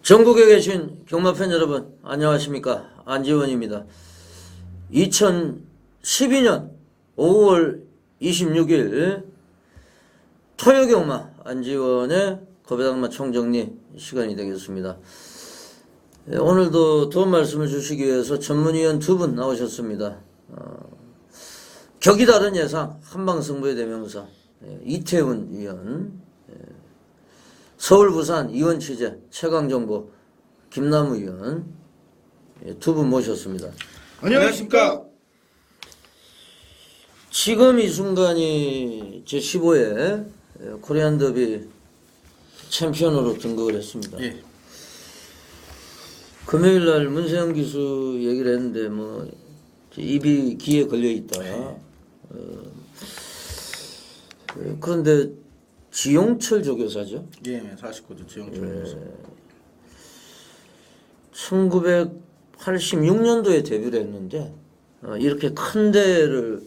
전국에 계신 경마팬 여러분 안녕하십니까, 안지원입니다. 2012년 5월 26일 토요경마 안지원의 거배당마 총정리 시간이 되겠습니다. 오늘도 도움 말씀을 주시기 위해서 전문위원 두 분 나오셨습니다. 격이 다른 예상 한방승부의 대명사 이태훈 위원, 서울 부산 이원 취재 최강정보 김남우 위원 두 분 모셨습니다. 안녕하십니까. 지금 이 순간이 제15회 코리안 더비 챔피언으로 등극을 했습니다. 예. 금요일 날 문세영 기수 얘기를 했는데 뭐 입이 귀에 걸려 있다. 그런데 지용철 조교사죠. 예, 49도 지용철 교사. 1986년도에 데뷔를 했는데 이렇게 큰 대회를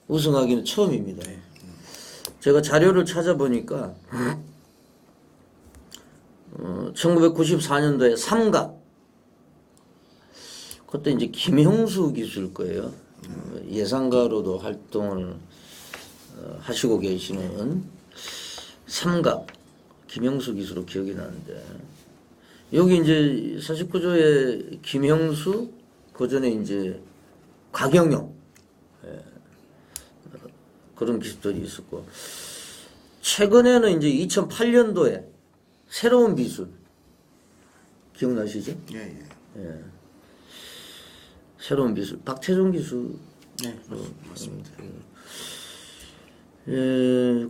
우승하기는 처음입니다. 네. 제가 자료를 찾아보니까 1994년도에 삼각, 그때 이제 김형수 기수일 거예요. 예상가로도 활동을 하시고 계시는 삼각 김형수 기수로 기억이 나는데, 여기 이제 49조에 김형수, 그 전에 이제 곽영용, 그런 기수들이 있었고, 최근에는 이제 2008년도에 새로운 비술 기억나시죠? 예. 새로운 비술 박태종 기수. 네, 맞습니다.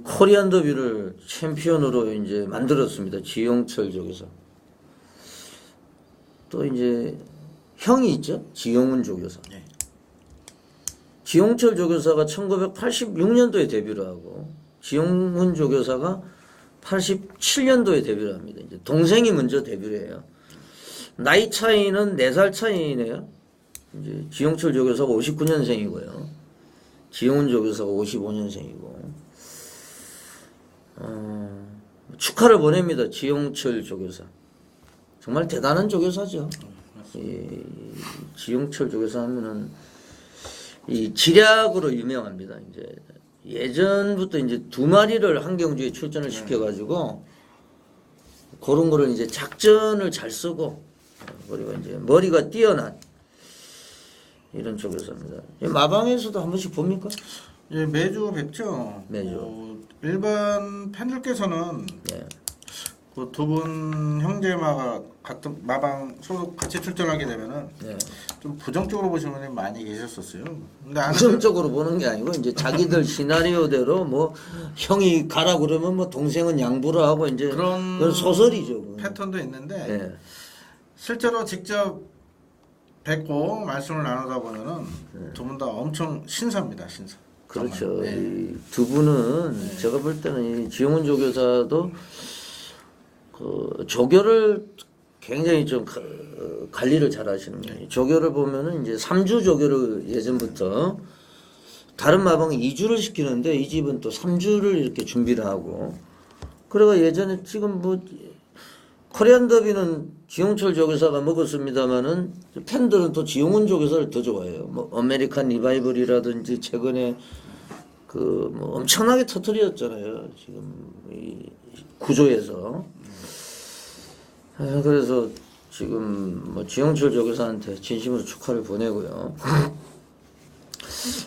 코리안 더비를 챔피언으로 이제 만들었습니다. 지용철 조교사. 또 이제 형이 있죠. 지용훈 조교사. 네. 지용철 조교사가 1986년도에 데뷔를 하고 지용훈 조교사가 87년도에 데뷔를 합니다. 이제 동생이 먼저 데뷔를 해요. 나이 차이는 4살 차이네요. 이제 지용철 조교사가 59년생이고요. 지용훈 조교사가 55년생이고. 축하를 보냅니다. 지용철 조교사. 정말 대단한 조교사죠. 지용철 조교사 하면은 이 지략으로 유명합니다. 이제 예전부터 이제 2마리를 한경주에 출전을 시켜가지고 그런 거를 이제 작전을 잘 쓰고, 그리고 이제 머리가 뛰어난 이런 조교사입니다. 마방에서도 한 번씩 봅니까? 예, 매주 뵙죠. 매주. 일반 팬들께서는 네. 그 두 분 형제마가 같은 마방 소속 같이 출전하게 되면은 네. 좀 부정적으로 보시는 분이 많이 계셨었어요. 근데 부정적으로 보는 게 아니고 이제 자기들 시나리오대로 뭐 형이 가라 그러면 뭐 동생은 양보를 하고 이제 그런 소설이죠. 그건. 패턴도 있는데 네. 실제로 직접 뵙고 말씀을 나누다 보면은 두 분 다 엄청 신사입니다, 신사. 그렇죠. 네. 이 두 분은 제가 볼 때는 이 지용훈 조교사도 그 조교를 굉장히 좀 관리를 잘 하시는 거예요. 조교를 보면은 이제 3주 조교를 예전부터 다른 마방은 2주를 시키는데 이 집은 또 3주를 이렇게 준비를 하고, 그래가 예전에 지금 뭐 코리안 더비는 지용철 조교사가 먹었습니다마는 팬들은 또 지용훈 조교사를 더 좋아해요. 뭐 아메리칸 리바이벌이라든지 최근에 그 뭐 엄청나게 터뜨렸잖아요. 지금 이 구조에서. 그래서 지금 뭐 지용철 조교사한테 진심으로 축하를 보내고요.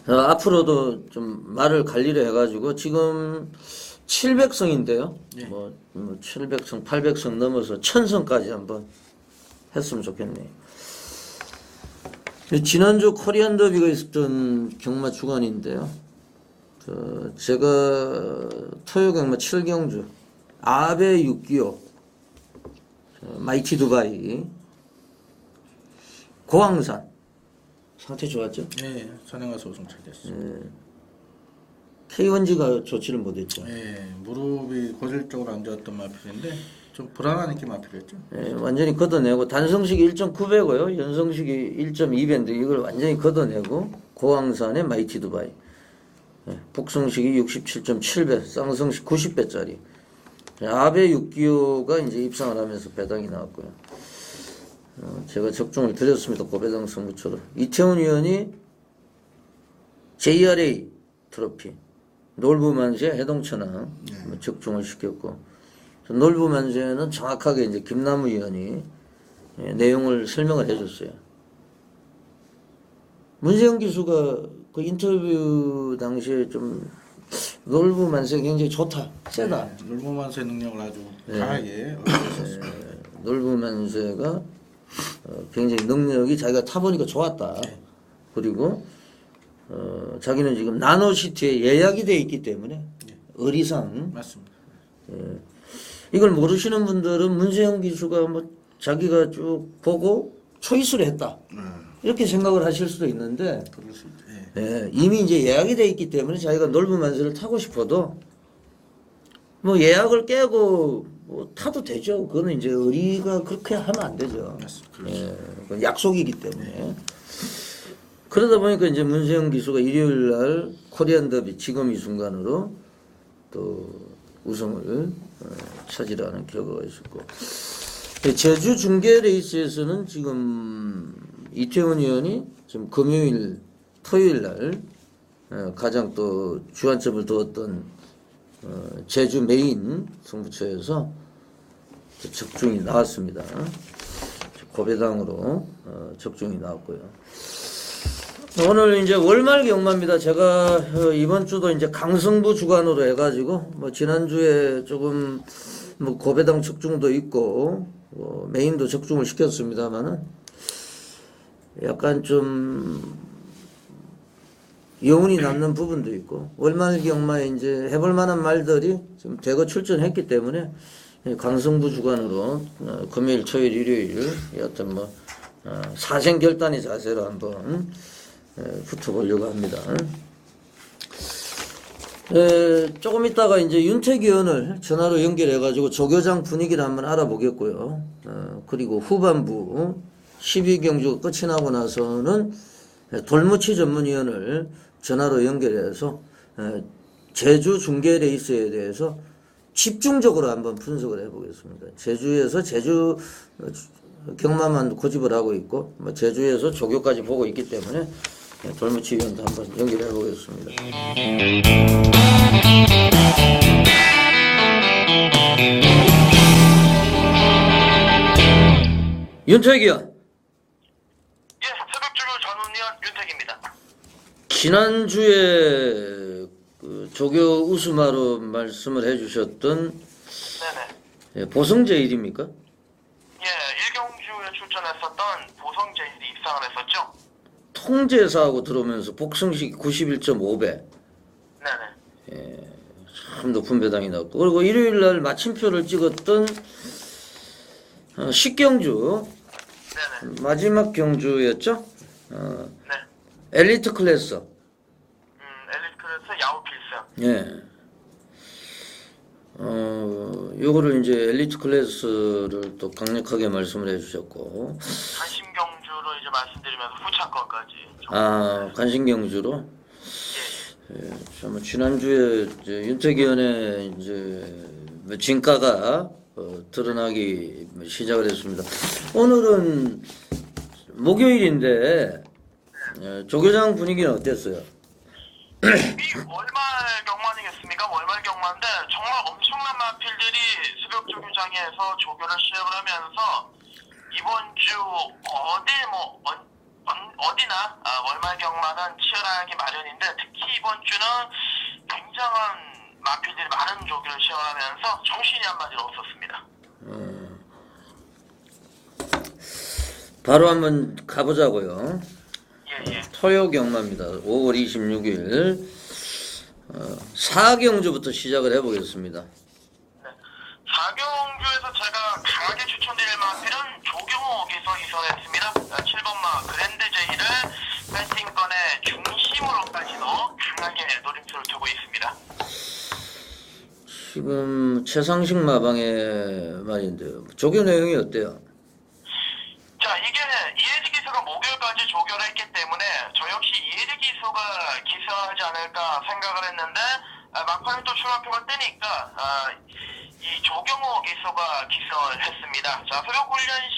앞으로도 좀 말을 관리를 해가지고 지금 700성인데요. 네. 뭐 700성, 800성 넘어서 1000성까지 한번 했으면 좋겠네요. 지난주 코리안 더비가 있었던 경마 주간인데요. 제가 토요 경마 7경주 아베 6기호 마이티 두바이 고항산 상태 좋았죠? 네, 선행가서 우승 잘 됐어요. K1G가 좋지를 못했죠. 네, 무릎이 고질적으로 안 좋았던 마필인데 좀 불안한 느낌 마필이었죠. 완전히 걷어내고 단성식이 1.9배고요. 연성식이 1.2배인데 이걸 완전히 걷어내고 고항산의 마이티 두바이. 북성식이 67.7배, 쌍성식 90배짜리. 아베 6기호가 이제 입상을 하면서 배당이 나왔고요. 제가 적중을 드렸습니다. 고배당 승부처로. 이태원 의원이 JRA 트로피, 놀부만세 해동천왕 적중을 시켰고, 놀부만세는 정확하게 이제 김남우 의원이 내용을 설명을 해줬어요. 문세영 기수가 그 인터뷰 당시에 좀 놀부만세 굉장히 좋다, 세다. 놀부만세 능력을 아주 강하게 얻으셨습니다. 놀부만세가 굉장히 능력이 자기가 타보니까 좋았다. 그리고 자기는 지금 나노시티에 예약이 돼 있기 때문에 의리상 맞습니다. 이걸 모르시는 분들은 문세영 기수가 뭐 자기가 쭉 보고 초이스를 했다. 이렇게 생각을 하실 수도 있는데 그럴 수 있죠. 이미 이제 예약이 돼 있기 때문에 자기가 놀부만세를 타고 싶어도 뭐 예약을 깨고 뭐 타도 되죠. 그거는 이제 의리가 그렇게 하면 안 되죠. 그건 약속이기 때문에. 그러다 보니까 이제 문세영 기수가 일요일 날 코리안 더비 지금 이 순간으로 또 우승을 차지하는 결과가 있었고, 제주 중계 레이스에서는 지금 이태원 의원이 지금 금요일, 토요일 날 가장 또 주안점을 두었던 제주 메인 승부처에서 적중이 나왔습니다. 고배당으로 적중이 나왔고요. 오늘 이제 월말 경마입니다. 제가 이번 주도 이제 강승부 주간으로 해가지고 뭐 지난주에 조금 뭐 고배당 적중도 있고 메인도 적중을 시켰습니다만은 약간 좀 여운이 남는 부분도 있고 월말 경마에 이제 해볼 만한 말들이 지금 대거 출전했기 때문에 강승부 주간으로 금요일, 토요일, 일요일 어떤 뭐 사생결단의 자세로 한번 붙어보려고 합니다. 조금 있다가 이제 윤택 의원을 전화로 연결해가지고 조교장 분위기를 한번 알아보겠고요. 그리고 후반부 12경주가 끝이 나고 나서는 돌무치 전문위원을 전화로 연결해서 제주 중계 레이스에 대해서 집중적으로 한번 분석을 해보겠습니다. 제주에서 제주 경마만 고집을 하고 있고 제주에서 조교까지 보고 있기 때문에 돌무치 위원도 한번 연결해 보겠습니다. 윤택 의원. 예, 새벽주교 전문위원 윤택입니다. 지난주에 그 조교 우수마로 말씀을 해주셨던 네네. 보성제 일입니까? 예, 일경주에 출전했었던 보성제일이 입상을 했었죠. 통제사하고 들어오면서 복승식 91.5배. 네네. 참 높은 배당이 나왔고, 그리고 일요일 날 마침표를 찍었던 식경주 네네. 마지막 경주였죠? 네. 엘리트 클래스. 엘리트 클래스 야후 필승. 예. 요거를 이제 엘리트 클래스를 또 강력하게 말씀을 해주셨고. 간신경주로 이제 말씀드리면서 후차권까지. 간신경주로. 예, 참 지난주에 이제 윤택 의원의 이제 진가가 드러나기 시작을 했습니다. 오늘은 목요일인데 조교장 분위기는 어땠어요? 월말 경마아니겠습니까? 월말 경마인데 정말 엄청난 마필들이 새벽 조교장에서 조교를 시작을 하면서 이번 주 어디나 월말 경마는 치열하게 마련인데 특히 이번 주는 굉장한 마필들이 많은 조교를 시작하면서 정신이 한마디로 없었습니다. 바로 한번 가보자고요. 예. 토요 경마입니다. 5월 26일 4경주부터 시작을 해보겠습니다. 네. 4경주에서 제가 강하게 추천드릴 마필은 조경호 기선했습니다. 7번마 그랜드 제이를 배팅권의 중심으로까지도 강하게 노림수를 두고 있습니다. 지금 최상식 마방의 말인데요. 조교 내용이 어때요? 자, 이게 이혜지 기수가 목요일까지 조교를 했기 때문에 저 역시 이혜지 기수가 기수하지 않을까 생각을 했는데 막판에 또 출마표가 뜨니까 이 조경호 기수가 기선을 했습니다. 자, 새벽 훈련 시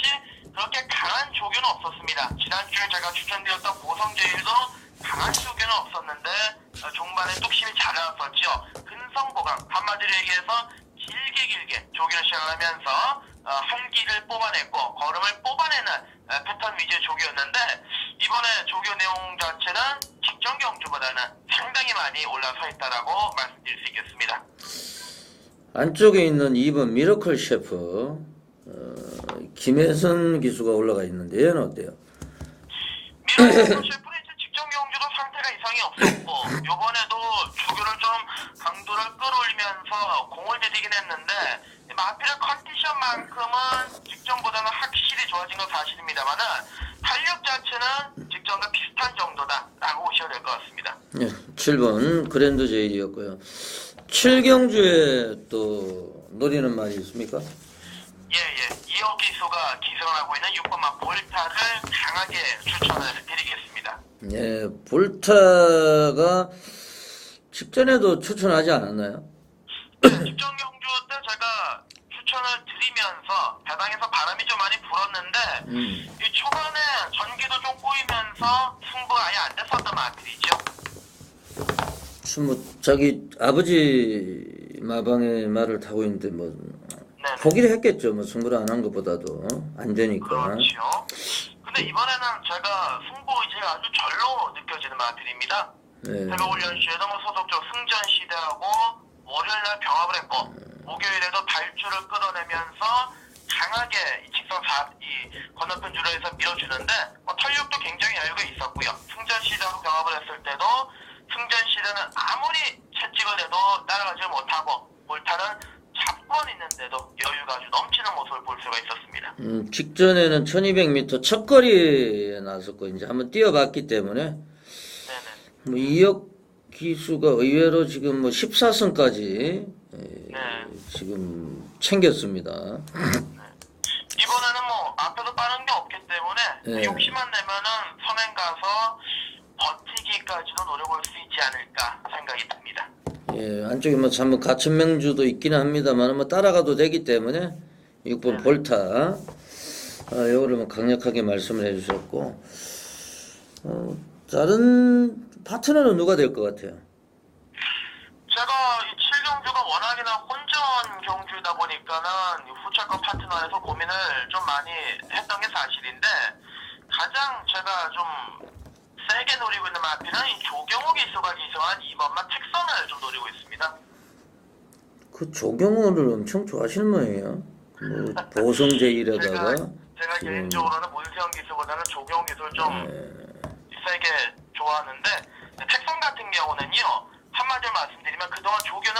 그렇게 강한 조교는 없었습니다. 지난주에 제가 추천드렸던 보성제일도 강한 조교는 없었는데 종반에 뚝심이 잘 나왔었죠. 근성보강, 한마디로 얘기해서 길게 조교를 시작하면서 한기를 뽑아냈고 걸음을 뽑아내는 패턴 위주의 조교였는데 이번에 조교 내용 자체는 직전 경주보다는 상당히 많이 올라서 있다라고 말씀드릴 수 있겠습니다. 안쪽에 있는 2번 미러클 셰프 김혜선 기수가 올라가 있는데 얘는 어때요? 미러클 셰프는 이제 직전 경주도 상태가 이상이 없었고 이번에도 조교를 좀 강도를 끌어올리면서 공을 들이긴 했는데 마필의 컨디션만큼은 직전보다는 확실히 좋아진 건 사실입니다만은 탄력 자체는 직전과 비슷한 정도다라고 보셔야 될 것 같습니다. 네, 7번 그랜드 제일이었고요. 7경주에 또 노리는 말이 있습니까? 예. 이호 기수가 기승을 하고 있는 6번만 볼타를 강하게 추천을 드리겠습니다. 예, 볼타가 직전에도 추천하지 않았나요? 직전 경주 때 제가 추천을 드리면서 배당에서 바람이 좀 많이 불었는데 이 초반에 전기도 좀 꼬이면서 승부가 아예 안 됐었던 마필이죠. 자기 아버지 마방의 말을 타고 있는데 뭐 네네. 포기를 했겠죠. 뭐 승부를 안 한 것보다도 안 되니까. 그렇죠. 근데 이번에는 제가 승부 의지가 아주 절로 느껴지는 마필입니다. 네. 새벽 훈련시에도 뭐 소속적 승전 시대하고 월요일날 병합을 했고 목요일에도 발주를 끌어내면서 강하게 이 직선 건너편 주로에서 밀어주는데 뭐 탄력도 굉장히 여유가 있었고요. 승전 시대하고 병합을 했을 때도 승전 시대는 아무리 채찍을 내도 따라가지 못하고 볼타는 잡권 있는데도 여유가 아주 넘치는 모습을 볼 수가 있었습니다. 직전에는 1200m 첫거리에 나섰고 이제 한번 뛰어봤기 때문에 네네. 뭐 이역 기수가 의외로 지금 뭐 14승까지 지금 챙겼습니다. 이번에는 뭐 앞에도 빠른 게 없기 때문에 욕심만 내면은 선행 가서 버티기까지도 노려볼 수 있지 않을까 생각이 듭니다. 예, 안쪽에 뭐 참 가천명주도 있기는 합니다만 뭐 따라가도 되기 때문에 6번 볼타 요거를 뭐 강력하게 말씀을 해주셨고 다른 파트너는 누가 될 것 같아요? 제가 이 7경주가 워낙이나 혼전 경주다 보니까는 후차권 파트너에서 고민을 좀 많이 했던 게 사실인데 가장 제가 좀 세게 노리고 있는 마필은 이 조경호 기수가 기수한 2번만 택선을 좀 노리고 있습니다. 그 조경호를 엄청 좋아하시는 모양이에요. 뭐 보성제일에다가 제가 개인적으로는 문세영 기수보다는 조경호 기수를 좀 세게 좋아하는데 택선 같은 경우는요 한마디로 말씀드리면 그동안 조교는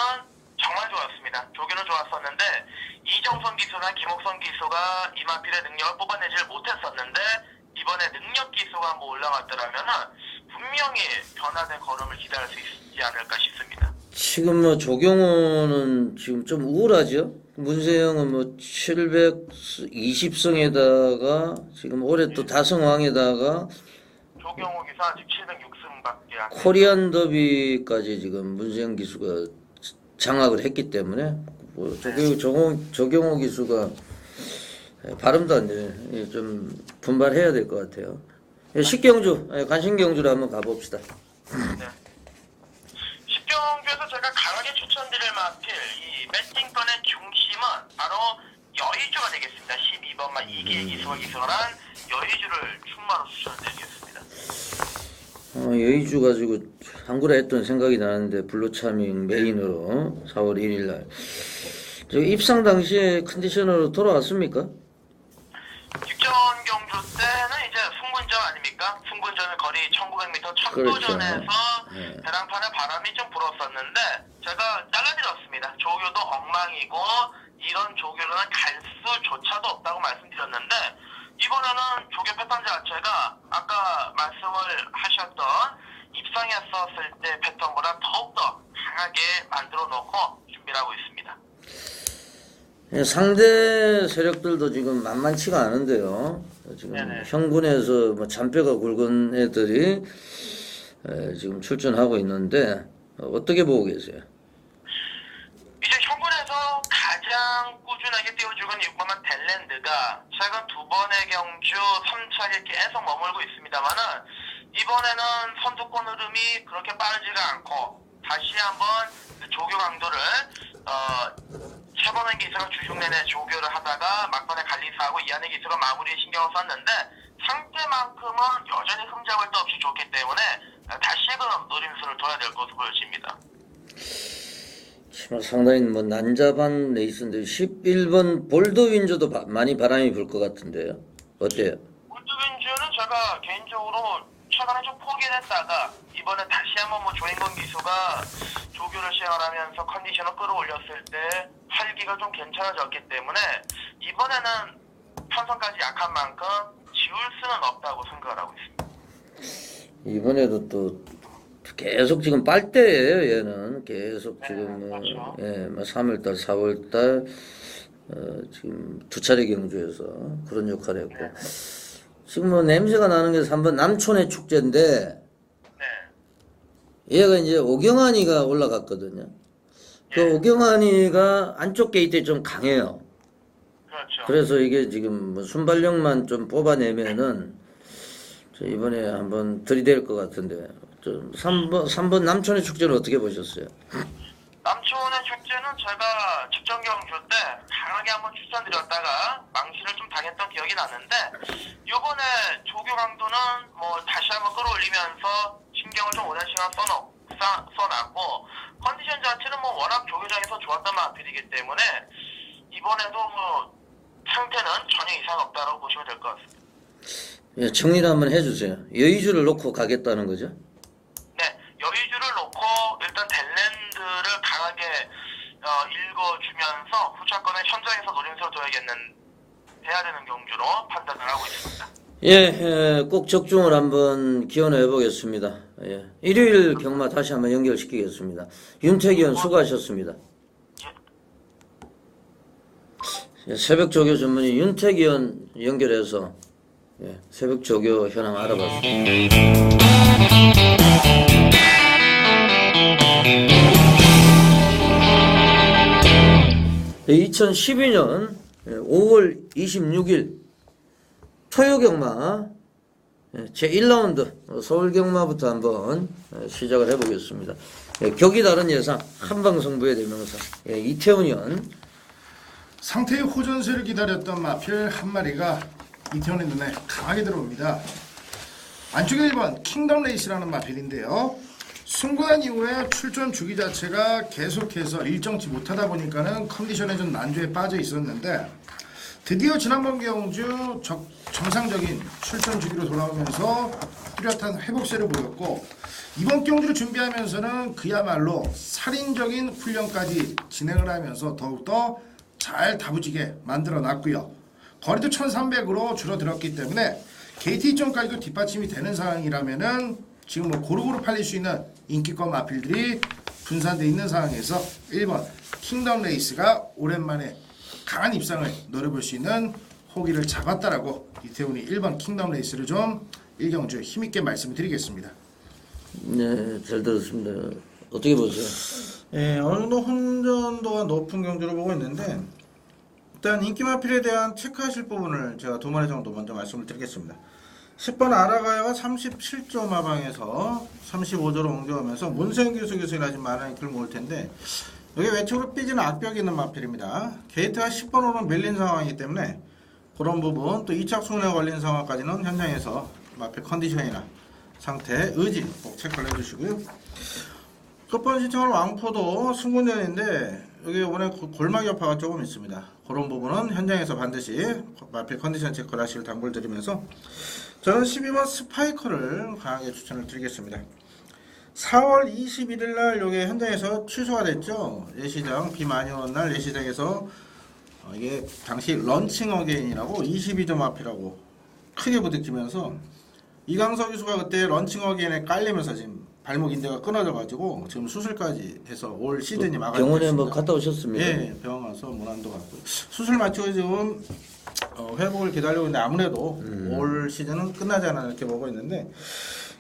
정말 좋았습니다. 조교는 좋았었는데 이정선 기수나 김옥선 기수가 이마필의 능력을 뽑아내지를 못했었는데 이번에 능력 기수가 뭐 올라갔더라면은 분명히 변화된 걸음을 기다릴 수 있지 않을까 싶습니다. 지금 뭐 조경호는 지금 좀 우울하죠. 문세영은 뭐 720승에다가 지금 올해 또 다성왕에다가 조경호 기수 아직 706승밖에 안 코리안 더비까지 지금 문세영 기수가 장악을 했기 때문에 뭐 조경호 기수가 발음도 안 돼. 좀 분발해야 될 것 같아요. 10경주 관심경주로 한번 가봅시다. 네. 10경주에서 제가 강하게 추천드릴 마필 이 매칭권의 중심은 바로 여의주가 되겠습니다. 12번만 이기의 기수가 기술한 여의주를 충마로 추천드리겠습니다. 여의주 가지고 한구라 했던 생각이 나는데 블루차밍 메인으로 4월 1일날 입상 당시에 컨디셔너로 돌아왔습니까? 직전 경주 때는 이제 승분전 아닙니까? 승분전의 거리 1900m 척도전에서 그렇죠. 배낭판에 바람이 좀 불었었는데 제가 잘라드렸습니다. 조교도 엉망이고 이런 조교는 갈 수조차도 없다고 말씀드렸는데 이번에는 조교 패턴 자체가 아까 말씀을 하셨던 입상했었을 때 패턴보다 더욱더 강하게 만들어 놓고 준비를 하고 있습니다. 상대 세력들도 지금 만만치가 않은데요. 지금 네네. 형군에서 뭐 잔뼈가 굵은 애들이 지금 출전하고 있는데 어떻게 보고 계세요? 이제 형군에서 가장 띄워주고 있는 6번만 델랜드가 최근 두 번의 경주 3차에 계속 머물고 있습니다만은 이번에는 선두권 흐름이 그렇게 빠르지가 않고 다시 한번 조교 강도를 최번의 기수가 주중 내내 조교를 하다가 막판에 갈리사하고 이안의 기수가 마무리에 신경을 썼는데 상대만큼은 여전히 흠잡을 데 없이 좋기 때문에 다시금 노림수를 둬야 될 것으로 보여집니다. 상당히 뭐 난잡한 레이스인데 11번 볼드윈저도 많이 바람이 불 것 같은데요. 어때요? 볼드윈즈는 제가 개인적으로 최근에 좀 포기를 했다가 이번에 다시 한번 뭐 조인건 기수가 조교를 시행을 하면서 컨디션을 끌어올렸을 때 활기가 좀 괜찮아졌기 때문에 이번에는 편성까지 약한 만큼 지울 수는 없다고 생각을 하고 있습니다. 이번에도 또 계속 지금 빨대예요. 얘는 계속 지금 그렇죠. 뭐 3월달, 4월달 지금 두 차례 경주에서 그런 역할을 했고 지금 뭐 냄새가 나는 게 3번 남촌의 축제인데 네. 얘가 이제 오경환이가 올라갔거든요. 그 오경환이가 안쪽 게이트에 좀 강해요. 그렇죠. 그래서 이게 지금 뭐 순발력만 좀 뽑아내면은 저 이번에 한번 들이댈 것 같은데 좀 3번 남촌의 축제는 어떻게 보셨어요? 남초원의 축제는 제가 직전 경주 때 강하게 한번 추천드렸다가 망신을 좀 당했던 기억이 나는데 이번에 조교 강도는 뭐 다시 한번 끌어올리면서 신경을 좀 오랜 시간 써놨고 컨디션 자체는 뭐 워낙 조교장에서 좋았던 마필이기 때문에 이번에도 뭐 상태는 전혀 이상 없다라고 보시면 될 것 같습니다. 예, 정리를 한번 해주세요. 여의주를 놓고 가겠다는 거죠? 네, 여의주를 놓고 일단 델랜드를 강하게 읽어주면서 후차권에 현장에서 노림수를 해야 되는 경주로 판단을 하고 있습니다. 예, 꼭 적중을 한번 기원해 보겠습니다. 예, 일요일 경마 다시 한번 연결시키겠습니다. 윤택 의원 수고하셨습니다. 예, 새벽 조교 전문의 윤택 의원 연결해서 예, 새벽 조교 현황 알아봤습니다. 2012년 5월 26일 토요경마 제1라운드 서울경마부터 한번 시작을 해보겠습니다. 격이 다른 예상 한방승부의 대명사 이태훈 의원. 상태의 호전세를 기다렸던 마필 한 마리가 이태원의 눈에 강하게 들어옵니다. 안쪽에 1번 킹덤 레이스라는 마필인데요. 승부한 이후에 출전 주기 자체가 계속해서 일정치 못하다 보니까는 컨디션에 좀 난조에 빠져 있었는데 드디어 지난번 경주 정상적인 출전 주기로 돌아오면서 뚜렷한 회복세를 보였고 이번 경주를 준비하면서는 그야말로 살인적인 훈련까지 진행을 하면서 더욱더 잘 다부지게 만들어 놨고요. 거리도 1300으로 줄어들었기 때문에 KT 입점까지도 뒷받침이 되는 상황이라면은 지금 뭐 고루고루 팔릴 수 있는 인기권 마필들이 분산되어 있는 상황에서 1번 킹덤 레이스가 오랜만에 강한 입상을 노려볼 수 있는 호기를 잡았다라고 이태훈이 1번 킹덤 레이스를 좀 일경주 힘있게 말씀을 드리겠습니다. 네, 잘 들었습니다. 어떻게 보세요? 예, 어느 정도 혼전도가 높은 경주를 보고 있는데 일단 인기 마필에 대한 체크하실 부분을 제가 두 마리 정도 먼저 말씀을 드리겠습니다. 10번 아라가야가 37조 마방에서 35조로 옮겨오면서 문생규수 교수가 아직 많은 인기를 모을 텐데 여기 외측으로 삐지는 악벽이 있는 마필입니다. 게이트가 10번으로 밀린 상황이기 때문에 그런 부분 또 2착 수훈에 걸린 상황까지는 현장에서 마필 컨디션이나 상태, 의지 꼭 체크를 해주시고요. 끝번 신청할 왕포도 승군전인데 여기 이번에 골막 여파가 조금 있습니다. 그런 부분은 현장에서 반드시 마필 컨디션 체크를 하시길 당부를 드리면서 저는 12번 스파이커를 강하게 추천을 드리겠습니다. 4월 21일 날 여기 현장에서 취소가 됐죠. 예시장 비 많이 오는 날 예시장에서 이게 당시 런칭 어게인이라고 22점 앞이라고 크게 부딪히면서 이강석 교수가 그때 런칭 어게인에 깔리면서 지금 발목 인대가 끊어져가지고 지금 수술까지 해서 올 시즌이 막아졌습니다. 병원에 뭐 갔다 오셨습니까? 예, 병원 가서 문안도 갔고 수술 마치고 지금 회복을 기다리고 있는데 아무래도 올 시즌은 끝나지 않아 이렇게 보고 있는데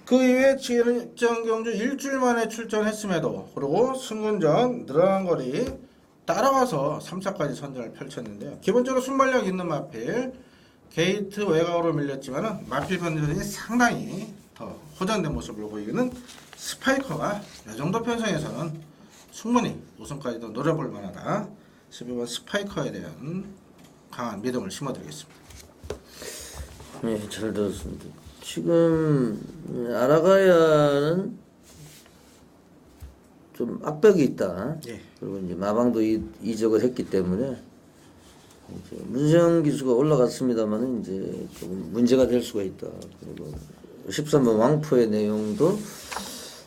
그 이후에 직전 경주 일주일 만에 출전했음에도 그리고 승군전 늘어난 거리 따라가서 3사까지 선전을 펼쳤는데요. 기본적으로 순발력 있는 마필, 게이트 외곽으로 밀렸지만은 마필 컨디션이 상당히 더 호전된 모습을 보이는 스파이커가 이 정도 편성에서는 충분히 우승까지도 노려볼 만하다. 12번 스파이커에 대한 강한 믿음을 심어드리겠습니다. 네, 잘 들었습니다. 지금 아라가야는 좀 압박이 있다. 예. 그리고 이제 마방도 이적을 했기 때문에 이제 문세영 기수가 올라갔습니다만은 이제 조금 문제가 될 수가 있다. 그리고 13번 왕포의 내용도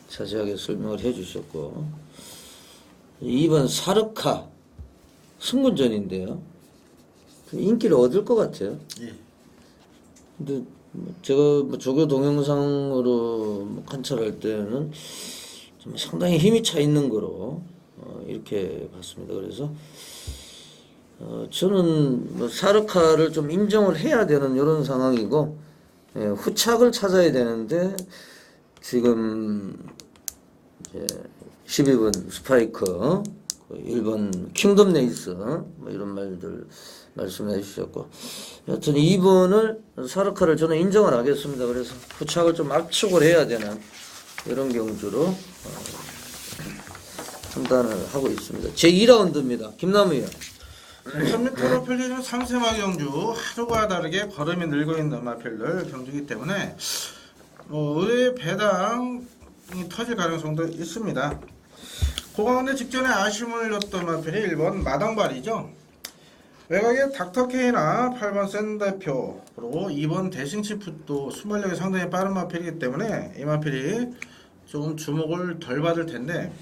자세하게 설명을 해주셨고 2번 사르카 승군전인데요. 인기를 얻을 것 같아요. 예. 근데 제가 조교 동영상으로 관찰할 때는 좀 상당히 힘이 차 있는 거로 이렇게 봤습니다. 그래서 저는 사르카를 좀 인정을 해야 되는 이런 상황이고 후착을 찾아야 되는데 지금 이제 12번 스파이커, 1번 킹덤 레이스 뭐 이런 말들 말씀해 주셨고 여튼 2번을 사르카를 저는 인정을 하겠습니다. 그래서 후착을 좀 압축을 해야 되는 이런 경주로 판단을 하고 있습니다. 제2라운드입니다. 김남우 의원. 1000m로 펼쳐지는 3세마 경주 하루가 다르게 걸음이 늘고 있는 마필들 경주이기 때문에 의외의 배당이 터질 가능성도 있습니다. 그 가운데 직전에 아쉬움을 줬던 마필이 1번 마당발이죠. 외곽에 닥터케이나 8번 샌대표 그리고 2번 대싱치프도 순발력이 상당히 빠른 마필이기 때문에 이 마필이 조금 주목을 덜 받을 텐데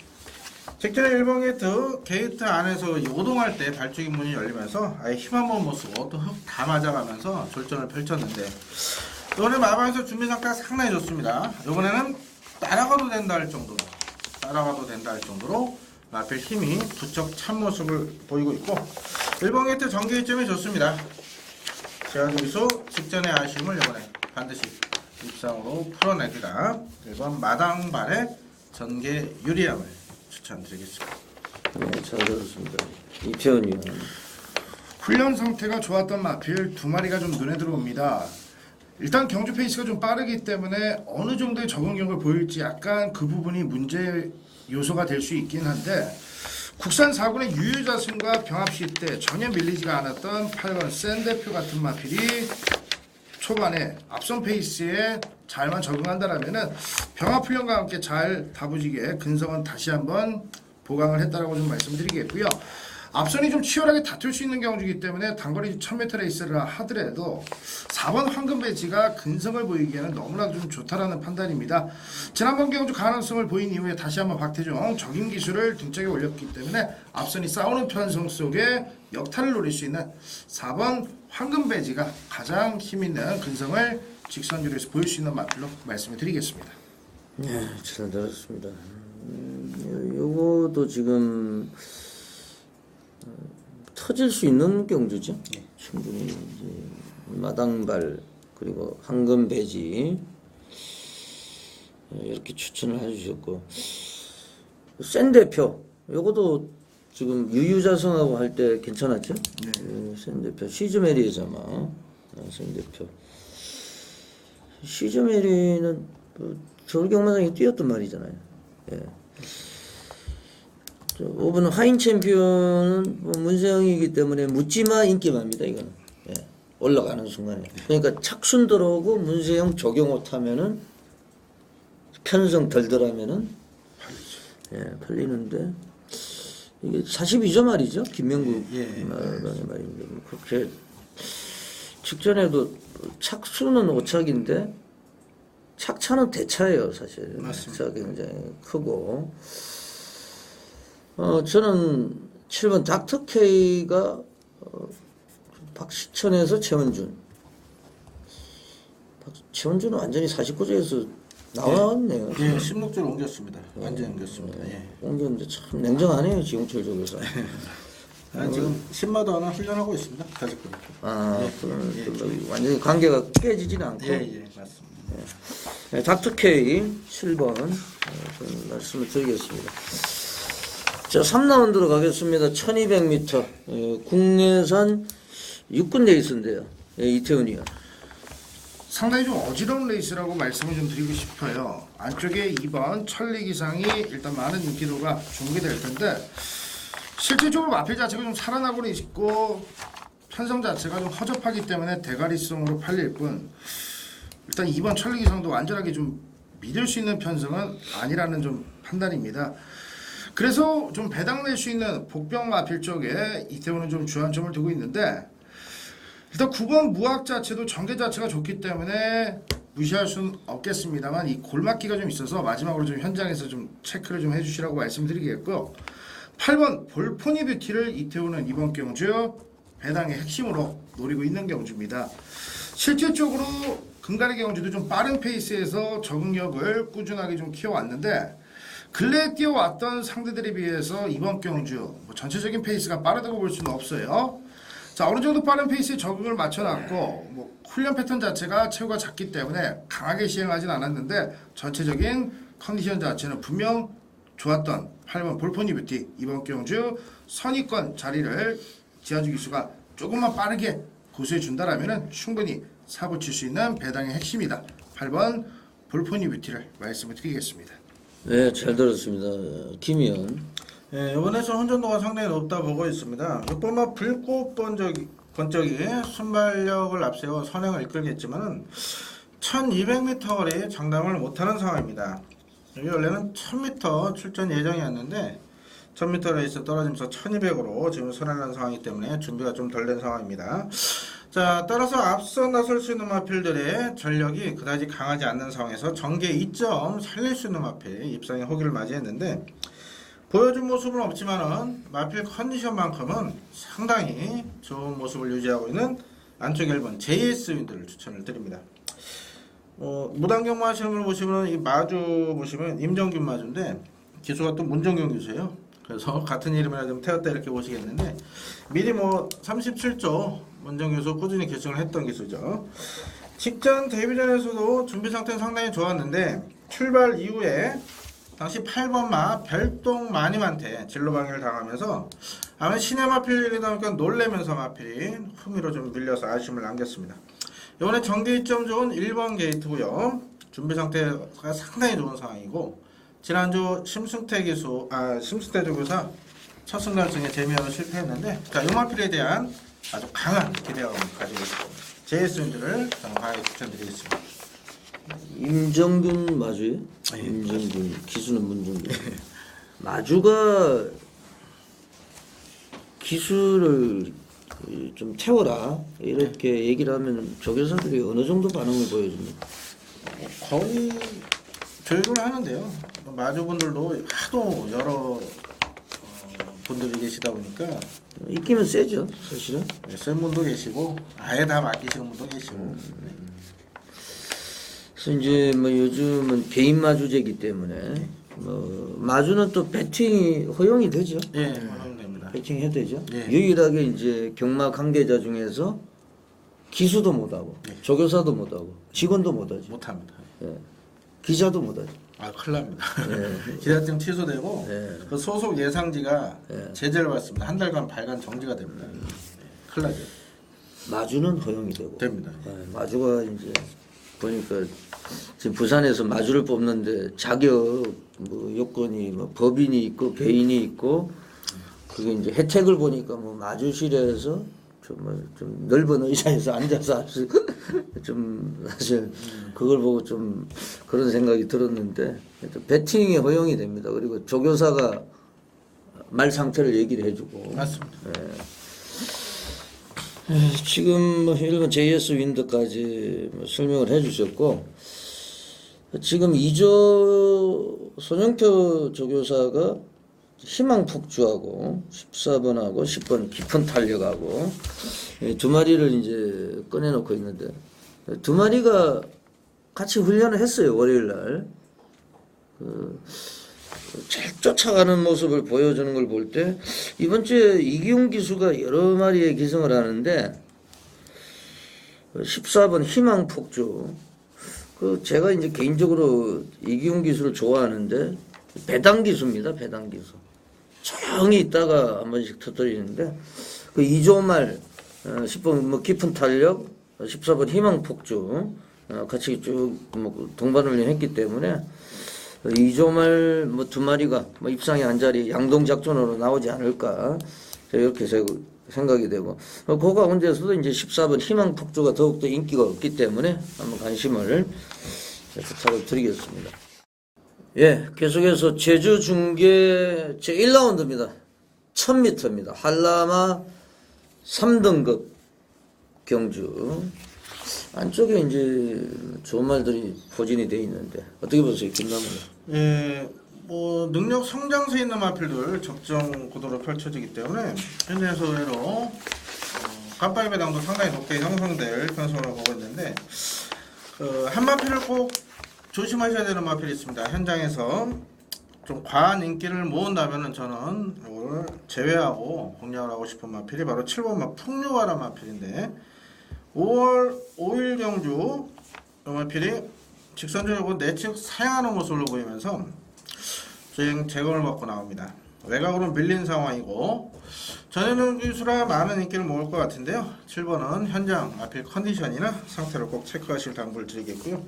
직전에 1번 게이트 안에서 요동할 때 발주기 문이 열리면서 아예 힘 한번 못 쓰고 또 흙 다 맞아가면서 졸전을 펼쳤는데 이번에 마방에서 준비 상태가 상당히 좋습니다. 이번에는 따라가도 된다 할 정도로 마필 힘이 부쩍 찬 모습을 보이고 있고 1번 게이트 전개 이점이 좋습니다. 제한주기수 직전의 아쉬움을 이번에 반드시 입상으로 풀어내기라 1번 마당발의 전개 유리함을 추천드리겠습니다. 네, 잘 들었습니다. 이태원 의원. 훈련 상태가 좋았던 마필 두 마리가 좀 눈에 들어옵니다. 일단 경주 페이스가 좀 빠르기 때문에 어느 정도의 적응력을 보일지 약간 그 부분이 문제 요소가 될 수 있긴 한데 국산 4군의 유유자승과 병합시 때 전혀 밀리지가 않았던 8번 샌대표 같은 마필이 초반에 앞선 페이스에 잘만 적응한다라면은 병합 훈련과 함께 잘 다부지게 근성은 다시 한번 보강을 했다라고 좀 말씀드리겠고요. 앞선이 좀 치열하게 다툴 수 있는 경주이기 때문에 단거리 1000m 레이스를 하더라도 4번 황금 배지가 근성을 보이기에는 너무나 좀 좋다라는 판단입니다. 지난번 경주 가능성을 보인 이후에 다시 한번 박태종 적임 기술을 등짝에 올렸기 때문에 앞선이 싸우는 편성 속에 역탈을 노릴 수 있는 4번 황금 배지가 가장 힘있는 근성을 직선주로에서 보일 수 있는 마필로 말씀을 드리겠습니다. 네, 잘 들었습니다. 요거도 지금 터질 수 있는 경주죠. 충분히 이제 마당발 그리고 황금 배지 이렇게 추천을 해주셨고 센 대표 요것도 지금 유유자성하고 할 때 괜찮았죠. 센 대표 시즈메리에자마 센 대표 시즈메리는 서울 경마장에 뛰었던 말이잖아요. 예. 5번 하인 챔피언은 문세영이기 때문에 묻지마 인기만입니다. 이거는 올라가는 순간에 그러니까 착순 들어오고 문세영 적용옷 하면은 편성 덜덜하면은 팔리는데 이게 42점 말이죠. 김명국 말입니다. 그렇게 직전에도 착수는 오착인데 착차는 대차예요. 사실 맞습니다. 굉장히 크고 저는 7번 닥터케이가 박시천에서 최원준. 최원준은 완전히 49조에서 나왔네요. 예, 16조를 옮겼습니다. 완전히 옮겼습니다. 예. 옮겼는데 참 냉정하네요. 지용철 쪽에서. 지금 10마도 하나 훈련하고 있습니다. 가족분. 그러면 완전히 관계가 깨지지는 않고. 예, 맞습니다. 닥터케이 7번 말씀을 드리겠습니다. 자, 3라운드로 가겠습니다. 1200m. 국내산 육군 레이스인데요. 이태훈이요. 상당히 좀 어지러운 레이스라고 말씀을 좀 드리고 싶어요. 안쪽에 2번 천리기상이 일단 많은 인기도가 중계될 텐데 실질적으로 마필 자체가 좀 살아나고는 있고 편성 자체가 좀 허접하기 때문에 대가리성으로 팔릴 뿐 일단 2번 천리기상도 완전하게 좀 믿을 수 있는 편성은 아니라는 좀 판단입니다. 그래서 좀 배당 낼 수 있는 복병 마필 쪽에 이태원은 좀 주안점을 두고 있는데 일단 9번 무학 자체도 전개 자체가 좋기 때문에 무시할 수는 없겠습니다만 이 골맞기가 좀 있어서 마지막으로 좀 현장에서 좀 체크를 좀 해주시라고 말씀드리겠고 8번 볼포니 뷰티를 이태원은 이번 경주 배당의 핵심으로 노리고 있는 경주입니다. 실질적으로 금가리 경주도 좀 빠른 페이스에서 적응력을 꾸준하게 좀 키워왔는데 근래에 뛰어왔던 상대들에 비해서 이번 경주 뭐 전체적인 페이스가 빠르다고 볼 수는 없어요. 자, 어느 정도 빠른 페이스에 적응을 맞춰놨고 뭐 훈련 패턴 자체가 체구가 작기 때문에 강하게 시행하진 않았는데 전체적인 컨디션 자체는 분명 좋았던 8번 볼포니 뷰티 이번 경주 선의권 자리를 지하주 기수가 조금만 빠르게 고수해준다라면 충분히 사고칠 수 있는 배당의 핵심이다. 8번 볼포니 뷰티를 말씀을 드리겠습니다. 네, 잘 들었습니다. 김희연. 예, 이번에 좀 혼전도가 상당히 높다 보고 있습니다. 6번마 불꽃 번쩍이 순발력을 앞세워 선행을 이끌겠지만은 1200m 거리에 장담을 못하는 상황입니다. 여기 원래는 1000m 출전 예정이었는데 1000m 레이스 떨어지면서 1200으로 지금 선행한 상황이기 때문에 준비가 좀 덜 된 상황입니다. 자, 따라서 앞서 나설 수 있는 마필들의 전력이 그다지 강하지 않는 상황에서 전개 2점 살릴 수 있는 마필 입상의 호기를 맞이했는데 보여준 모습은 없지만은 마필 컨디션만큼은 상당히 좋은 모습을 유지하고 있는 안쪽 1번 JS 윈드를 추천을 드립니다. 무단경마 하시는 걸 보시면 이 마주 보시면 임정균 마주인데 기수가 또 문정균 기수예요. 그래서 같은 이름이라 좀 태웠다 이렇게 보시겠는데 미리 뭐 37조 문정균 기수 꾸준히 결승을 했던 기수죠. 직전 데뷔전에서도 준비 상태는 상당히 좋았는데 출발 이후에 당시 8번마 별동 마님한테 진로 방해를 당하면서 아마 신의 마필이다 보니까 놀래면서 마필이 후미로 좀 밀려서 아쉬움을 남겼습니다. 이번에 전개 2점 좋은 1번 게이트고요. 준비 상태가 상당히 좋은 상황이고 지난주 심승태 조교사 첫 승강승에 재미하러 실패했는데 자, 이 마필에 대한 아주 강한 기대감을 가지고 있습니다. JS 윈드를 저는 강하게 추천드리겠습니다. 임정균 마주예요? 임정균 기수는 문정균. 마주가 기수를 좀 태워라 이렇게 얘기를 하면 조교사들이 어느 정도 반응을 보여줍니까? 거의 교육을 하는데요. 마주분들도 하도 여러 분들이 계시다 보니까 있기는 세죠 사실은. 센 분도 계시고 아예 다 맡기시는 분도 계시고. 그래서 이제 뭐 요즘은 개인 마주제이기 때문에 뭐 마주는 또 배팅이 허용이 되죠. 예, 허용됩니다. 배팅 해야 되죠. 예. 유일하게 이제 경마 관계자 중에서 기수도 못하고 조교사도 못하고 직원도 못하죠. 못합니다. 예. 기자도 못하죠. 아, 큰일 납니다. 기자증 취소되고 그 소속 예상지가 제재를 받습니다. 한 달간 발간 정지가 됩니다. 큰일 나죠. 마주는 허용이 되고 됩니다. 마주가 이제 보니까 지금 부산에서 마주를 뽑는데 자격 뭐 요건이 뭐 법인이 있고 개인이 있고 그게 이제 혜택을 보니까 뭐 마주실에서 좀 넓은 의자에서 앉아서 할 수 좀 사실 그걸 보고 좀 그런 생각이 들었는데 배팅이 허용이 됩니다. 그리고 조교사가 말 상태를 얘기를 해주고 맞습니다. 지금 뭐 일본 JS 윈드까지 뭐 설명을 해주셨고 지금 2조 손영표 조교사가 희망 폭주하고 14번하고 10번 깊은 탄력하고 두 마리를 이제 꺼내놓고 있는데 두 마리가 같이 훈련을 했어요. 월요일날 잘 쫓아가는 모습을 보여주는 걸 볼 때 이번 주에 이기훈 기수가 여러 마리의 기승을 하는데 14번 희망 폭주 제가 이제 개인적으로 이기훈 기수를 좋아하는데 배당 기수입니다. 배당 기수. 조용히 있다가 한 번씩 터뜨리는데 그 2조 말 10번 뭐 깊은 탄력 14번 희망 폭주 같이 쭉 뭐 동반을 했기 때문에 2조 말 뭐 두 마리가 뭐 입상의 한 자리 양동 작전으로 나오지 않을까 이렇게 생각이 되고 그 가운데서도 이제 14번 희망 폭주가 더욱더 인기가 없기 때문에 한번 관심을 부탁을 드리겠습니다. 예, 계속해서 제주 중계 제 1라운드입니다. 1000m입니다. 한라마 3등급 경주. 안쪽에 이제 좋은 말들이 포진이 되어 있는데 어떻게 보세요, 김남훈? 예, 뭐 능력 성장세 있는 마필들 적정 구도로 펼쳐지기 때문에 현재에서 의외로 깜빡이 배당도 상당히 높게 형성될 편성으로 보고 있는데 한 마필을 꼭 조심하셔야 되는 마필이 있습니다. 현장에서 좀 과한 인기를 모은다면은 저는 이걸 제외하고 공략을 하고 싶은 마필이 바로 7번 풍류와라 마필인데 5월 5일 경주 이 마필이 직선적으로 내측 사양하는 모습을 보이면서 주행 제공을 받고 나옵니다. 외곽으로 밀린 상황이고 전에는 기수라 많은 인기를 모을 것 같은데요. 7번은 현장 마필 컨디션이나 상태를 꼭 체크하실 당부를 드리겠고요.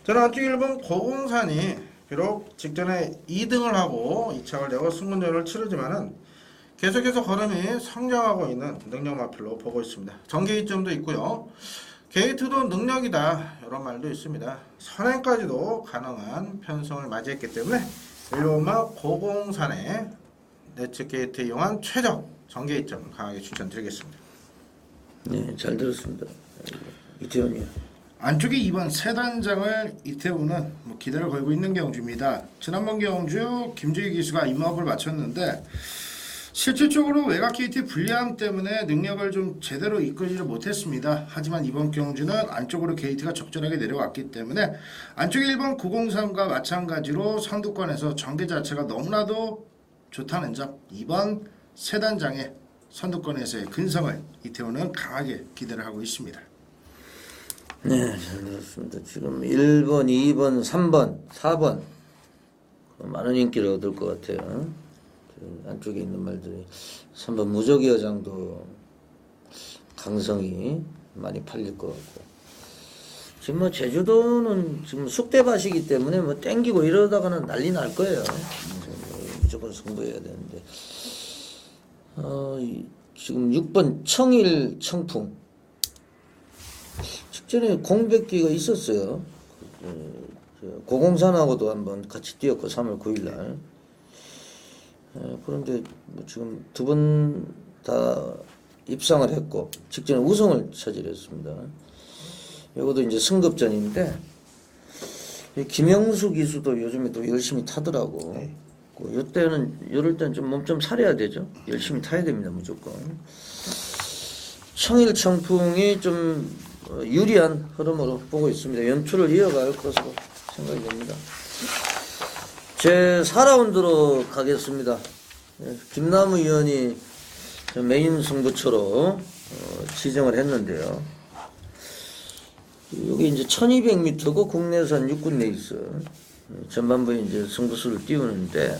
저는 안쪽 1번 고공산이 비록 직전에 2등을 하고 2착을 내고 승문전을 치르지만은 계속해서 걸음이 성장하고 있는 능력 마필로 보고 있습니다. 전개이점도 있고요. 게이트도 능력이다 이런 말도 있습니다. 선행까지도 가능한 편성을 맞이했기 때문에 1번마 고공산의 내측 게이트 이용한 최적 전개이점 강하게 추천드리겠습니다. 네, 잘 들었습니다. 이태원이요. 안쪽에 2번 세단장을 이태우는 뭐 기대를 걸고 있는 경주입니다. 지난번 경주 김주희 기수가 임업을 마쳤는데 실질적으로 외곽 게이트의 불리함 때문에 능력을 좀 제대로 이끌지를 못했습니다. 하지만 이번 경주는 안쪽으로 게이트가 적절하게 내려왔기 때문에 안쪽에 1번 903과 마찬가지로 선두권에서 전개 자체가 너무나도 좋다는 점 2번 세단장의 선두권에서의 근성을 이태우는 강하게 기대를 하고 있습니다. 네, 잘 들었습니다. 지금 1번, 2번, 3번, 4번 많은 인기를 얻을 것 같아요. 안쪽에 있는 말들이 3번 무적의 여장도 강성이 많이 팔릴 것 같고 지금 뭐 제주도는 지금 쑥대밭이기 때문에 뭐 땡기고 이러다가는 난리 날 거예요. 무조건 승부해야 되는데 지금 6번 청일 청풍 직전에 공백기가 있었어요. 고공산하고도 한번 같이 뛰었고 3월 9일 날. 그런데 뭐 지금 두 번 다 입상을 했고 직전에 우승을 차지했습니다. 이것도 이제 승급전인데 김영수 기수도 요즘에 또 열심히 타더라고. 이럴 때는 좀 몸 좀 사려야 되죠. 열심히 타야 됩니다, 무조건. 청일 청풍이 좀 유리한 흐름으로 보고 있습니다. 연투를 이어갈 것으로 생각이 됩니다. 제 4라운드로 가겠습니다. 김남우 의원이 메인 승부처로 지정을 했는데요. 여기 이제 1200m고 국내산 육군 레이스 전반부에 이제 승부수를 띄우는데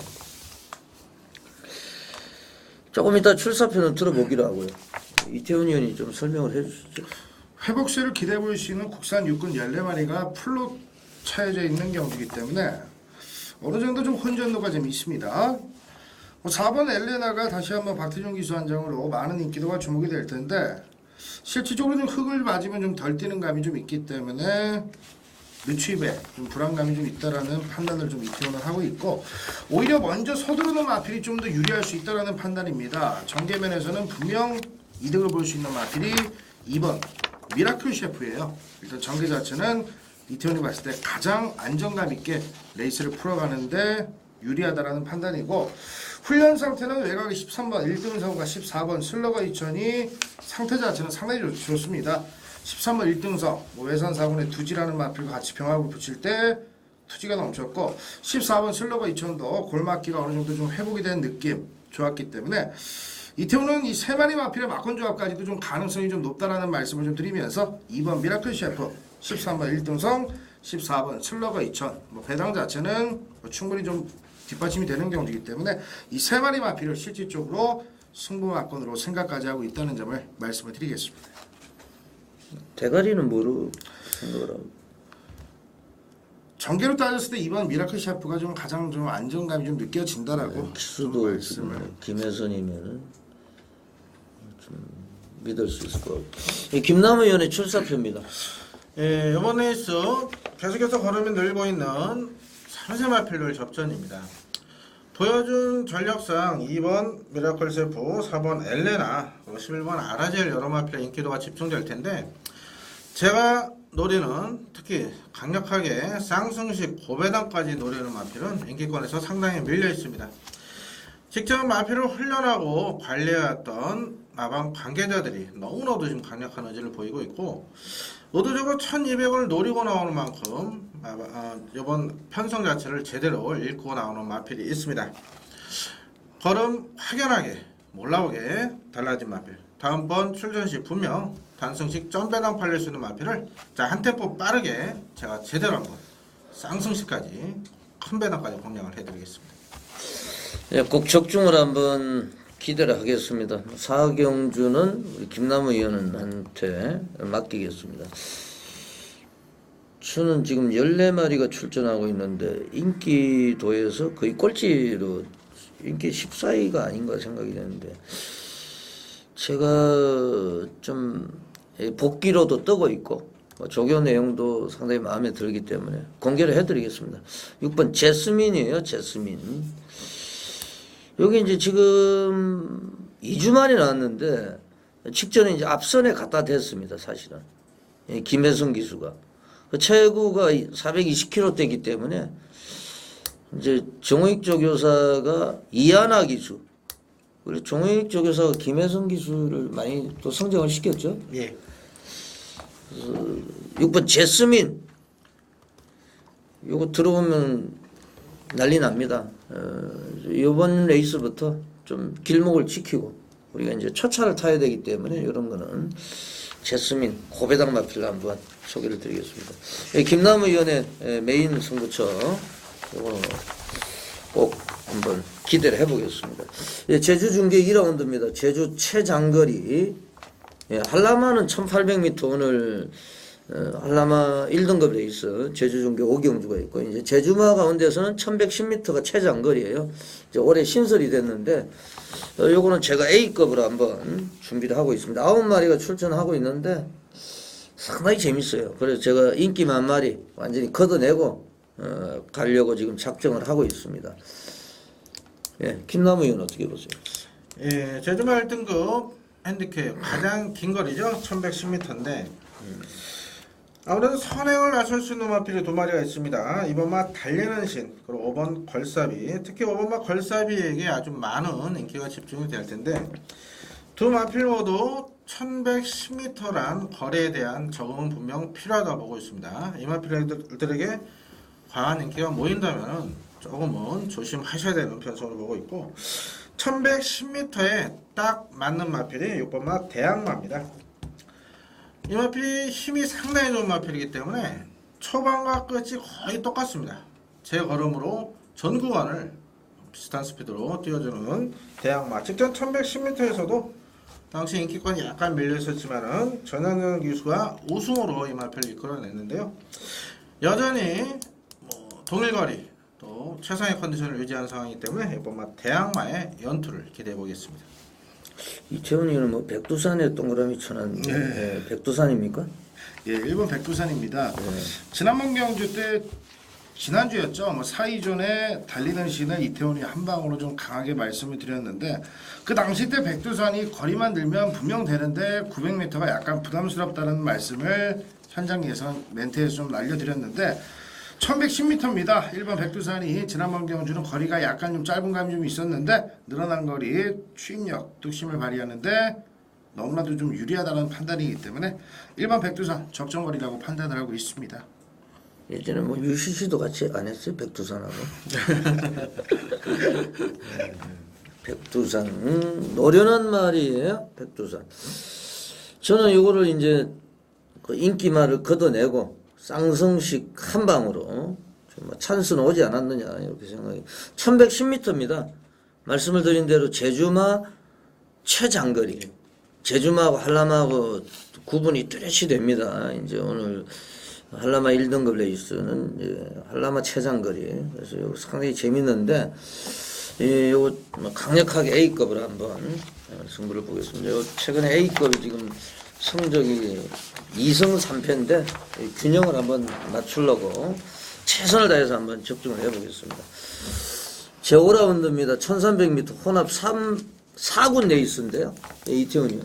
조금 이따 출사표는 들어보기로 하고요. 이태원 의원이 좀 설명을 해주시죠. 회복세를 기대해 볼 수 있는 국산 육군 14마리가 풀로 차여져 있는 경주이기 때문에 어느 정도 좀 혼전도가 좀 있습니다. 4번 엘레나가 다시 한번 박태종 기수 한장으로 많은 인기도가 주목이 될 텐데 실질적으로 좀 흙을 맞으면 좀 덜 뛰는 감이 좀 있기 때문에 늦추입에 좀 불안감이 좀 있다라는 판단을 좀 이태원을 하고 있고 오히려 먼저 서두르는 마필이 좀 더 유리할 수 있다라는 판단입니다. 전개면에서는 분명 이득을 볼 수 있는 마필이 2번 미라클 셰프예요. 일단 전개 자체는 이태원이 봤을 때 가장 안정감 있게 레이스를 풀어가는데 유리하다라는 판단이고 훈련 상태는 외곽이 13번 1등 서가 14번 슬러거 2000이 상태 자체는 상당히 좋습니다. 13번 1등석 외산 4분의 투지라는 마필과 같이 병합을 붙일 때 투지가 넘쳤고 14번 슬러거 2000도 골맞기가 어느 정도 좀 회복이 된 느낌 좋았기 때문에 이태우는 이 세 마리 마필의 막권 조합까지도 좀 가능성이 좀 높다라는 말씀을 좀 드리면서 2번 미라클 셰프 13번 1등석 14번 슬러거 2000 배당 자체는 충분히 좀 뒷받침이 되는 경주이기 때문에 이 세 마리 마필을 실질적으로 승부마권으로 생각까지 하고 있다는 점을 말씀을 드리겠습니다. 대가리는 뭐로 생각을 하고? 전개로 따졌을 때 이번 미라클 샤프가 좀 가장 좀 안정감이 좀 느껴진다라고 키수도 말씀을. 김혜선이면은 좀 믿을 수 있을 것 같아요. 김남우 의원의 출사표입니다. 예, 이번 레이스 계속해서 걸음이 늘고 있는 3세 마필들 접전입니다. 보여준 전력상 2번 미라클 셰프, 4번 엘레나, 그리고 11번 아라젤 여러 마필의 인기도가 집중될 텐데 제가 노리는 특히 강력하게 쌍승식 고배당까지 노리는 마필은 인기권에서 상당히 밀려 있습니다. 직접 마필을 훈련하고 관리해왔던 마방 관계자들이 너무나도 지금 강력한 의지를 보이고 있고 의도적으로 1200을 노리고 나오는 만큼 이번 편성 자체를 제대로 읽고 나오는 마필이 있습니다. 걸음 확연하게 몰라오게 달라진 마필. 다음번 출전 시 분명 단승식 점배당 팔릴 수 있는 마필을 한 템포 빠르게 제가 제대로 한번 쌍승식까지 큰 배당까지 공략을 해드리겠습니다. 네, 꼭 적중을 한번 기대를 하겠습니다. 사경주는 우리 김남우 의원한테 맡기겠습니다. 저는 지금 14마리가 출전하고 있는데 인기도에서 거의 꼴찌로 인기 14위가 아닌가 생각이 되는데 제가 좀 복귀로도 뜨고 있고 조교 내용도 상당히 마음에 들기 때문에 공개를 해드리겠습니다. 6번 제스민이에요. 제스민. 여기 이제 지금 2주 만에 나왔는데 직전에 이제 앞선에 갖다 댔습니다. 사실은 김혜성 기수가 최고가 420kg대이기 때문에 이제 정호익 조교사가 이하나 기수 그리고 정호익 조교사가 김혜성 기수를 많이 또 성장을 시켰죠. 예. 6번 제스민 요거 들어오면 난리 납니다. 이번 레이스부터 좀 길목을 지키고 우리가 이제 초차를 타야 되기 때문에 이런 거는 제스민 고배당 마필로 한번 소개를 드리겠습니다. 김남우 의원의 메인 승부처 이거 꼭 한번 기대를 해보겠습니다. 제주 중계 2라운드입니다. 제주 최장거리 한라마는 1800m 오늘 한라마 1등급 레이스 제주 중계 5경주가 있고 이제 제주마 가운데서는 1110m가 최장거리예요. 이제 올해 신설이 됐는데 요거는 제가 A급으로 한번 준비를 하고 있습니다. 9마리가 출전하고 있는데 상당히 재밌어요. 그래서 제가 인기 만마리 완전히 걷어내고 가려고 지금 작정을 하고 있습니다. 예, 김남우 의원 어떻게 보세요? 예, 제주마 1등급 핸디캡 가장 긴 거리죠. 1110m인데 아무래도 선행을 나설 수 있는 마필이 2마리가 있습니다. 2번마 달리는 신 그리고 5번 걸사비. 특히 5번마 걸사비에게 아주 많은 인기가 집중이 될 텐데 두 마필 모두 1110m란 거리에 대한 적응은 분명 필요하다고 보고 있습니다. 이 마필들에게 과한 인기가 모인다면 조금은 조심하셔야 되는 편성으로 보고 있고 1110m에 딱 맞는 마필이 6번마 대항마입니다. 이 마필이 힘이 상당히 좋은 마필이기 때문에 초반과 끝이 거의 똑같습니다. 제 걸음으로 전 구간을 비슷한 스피드로 띄워주는 대항마. 직전 1110m에서도 당시 인기권이 약간 밀려있었지만은 전현영 기수가 우승으로 이 마필을 이끌어냈는데요. 여전히 동일거리 또 최상의 컨디션을 유지하는 상황이기 때문에 이번 대항마의 연투를 기대해 보겠습니다. 이채원 의원은 뭐 백두산에 동그라미 쳐놨는데 네. 백두산입니까? 예, 1번 백두산입니다. 지난번 경주 때 지난주였죠. 4위전에 달리는 신을 이태원이 한 방으로 좀 강하게 말씀을 드렸는데 그 당시 때 백두산이 거리만 늘면 분명 되는데 900m가 약간 부담스럽다는 말씀을 현장 예선 멘트에서 좀 날려드렸는데 1110m입니다. 1번 백두산이 지난번 경주는 거리가 약간 좀 짧은 감이 좀 있었는데 늘어난 거리 추임력, 뚝심을 발휘하는데 너무나도 좀 유리하다는 판단이기 때문에 1번 백두산 적정거리라고 판단을 하고 있습니다. 예전에 뭐 UCC도 같이 안 했어요 백두산하고. 백두산 노련한 말이에요 백두산. 저는 이거를 이제 그 인기말을 걷어내고 쌍성식 한 방으로 뭐 찬스는 오지 않았느냐 이렇게 생각이. 1110m입니다. 말씀을 드린 대로 제주마 최장거리. 제주마하고 한라마하고 구분이 뚜렷이 됩니다. 이제 오늘 한라마 1등급 레이스는 이제 한라마 최장거리. 그래서 이거 상당히 재밌는데 요 강력하게 A급을 한번 승부를 보겠습니다. 요 최근에 A급이 지금 성적이 2승 3패인데 균형을 한번 맞추려고 최선을 다해서 한번 적중을 해보겠습니다. 제 5라운드입니다. 1300m 혼합 4군 레이스인데요. 이태훈이요.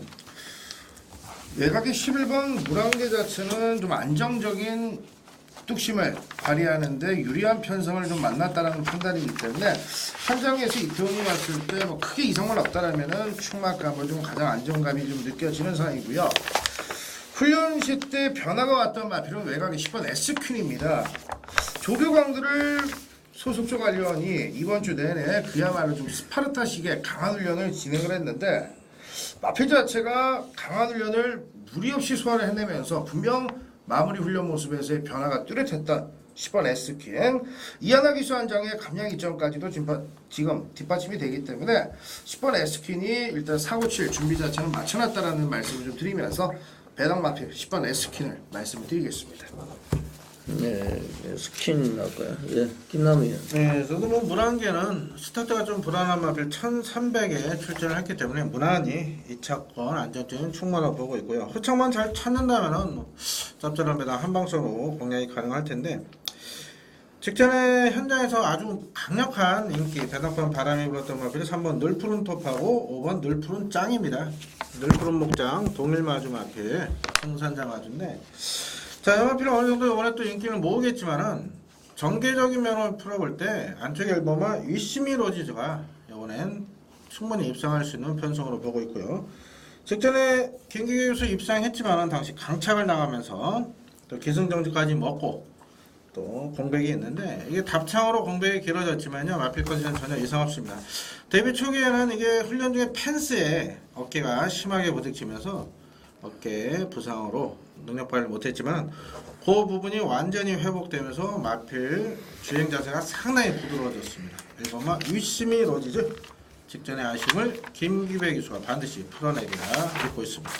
외곽의 11번 무랑계 자체는 좀 안정적인 뚝심을 발휘하는데 유리한 편성을 좀 만났다는 판단이기 때문에 현장에서 이태훈이 봤을 때 뭐 크게 이상은 없다라면은 충막감을 좀 가장 안정감이 좀 느껴지는 상황이고요. 훈련시 때 변화가 왔던 마필은 외곽의 10번 S퀸입니다. 조교광들을 소속조 관리원이 이번 주 내내 그야말로 좀 스파르타식의 강한 훈련을 진행을 했는데 마필 자체가 강한 훈련을 무리 없이 소화를 해내면서 분명 마무리 훈련 모습에서의 변화가 뚜렷했던 10번 S퀸 이하나 기수 한 장의 감량 이점까지도 지금 뒷받침이 되기 때문에 10번 S퀸이 일단 497 준비 자체는 맞춰놨다라는 말씀을 좀 드리면서 배당 마필 10번 S퀸을 말씀을 드리겠습니다. 네, 스킨 할까요? 예, 김남우요. 네, 저도 뭐 무난계는 스타트가 좀 불안한 마필 1300에 출전을 했기 때문에 무난히 2차권 안정적인 충분하다고 보고 있고요. 후창만 잘 찾는다면은 뭐 짭짤한 배당 한방성으로 공략이 가능할 텐데 직전에 현장에서 아주 강력한 인기 배당권 바람이 불었던 마필이 3번 늘 푸른 톱하고 5번 늘 푸른 짱입니다. 늘 푸른 목장 동일마주 마필 성산자 마주인데 자, 연마필은 어느 정도 이번에 또 인기를 모으겠지만은 전개적인 면을 풀어볼 때 안쪽 앨범과 위시미 로지즈가 이번엔 충분히 입상할 수 있는 편성으로 보고 있고요. 직전에 김기계 교수 입상했지만은 당시 강착을 나가면서 또 기승정지까지 먹고 또 공백이 있는데 이게 답창으로 공백이 길어졌지만요. 마필 컨디션 전혀 이상 없습니다. 데뷔 초기에는 이게 훈련 중에 펜스에 어깨가 심하게 부딪히면서 어깨 부상으로 능력 발휘를 못했지만 그 부분이 완전히 회복되면서 마필 주행 자세가 상당히 부드러워졌습니다. 이것만 위시미 로지즈 직전의 아쉬움을 김기배 기수가 반드시 풀어내리라 믿고 있습니다.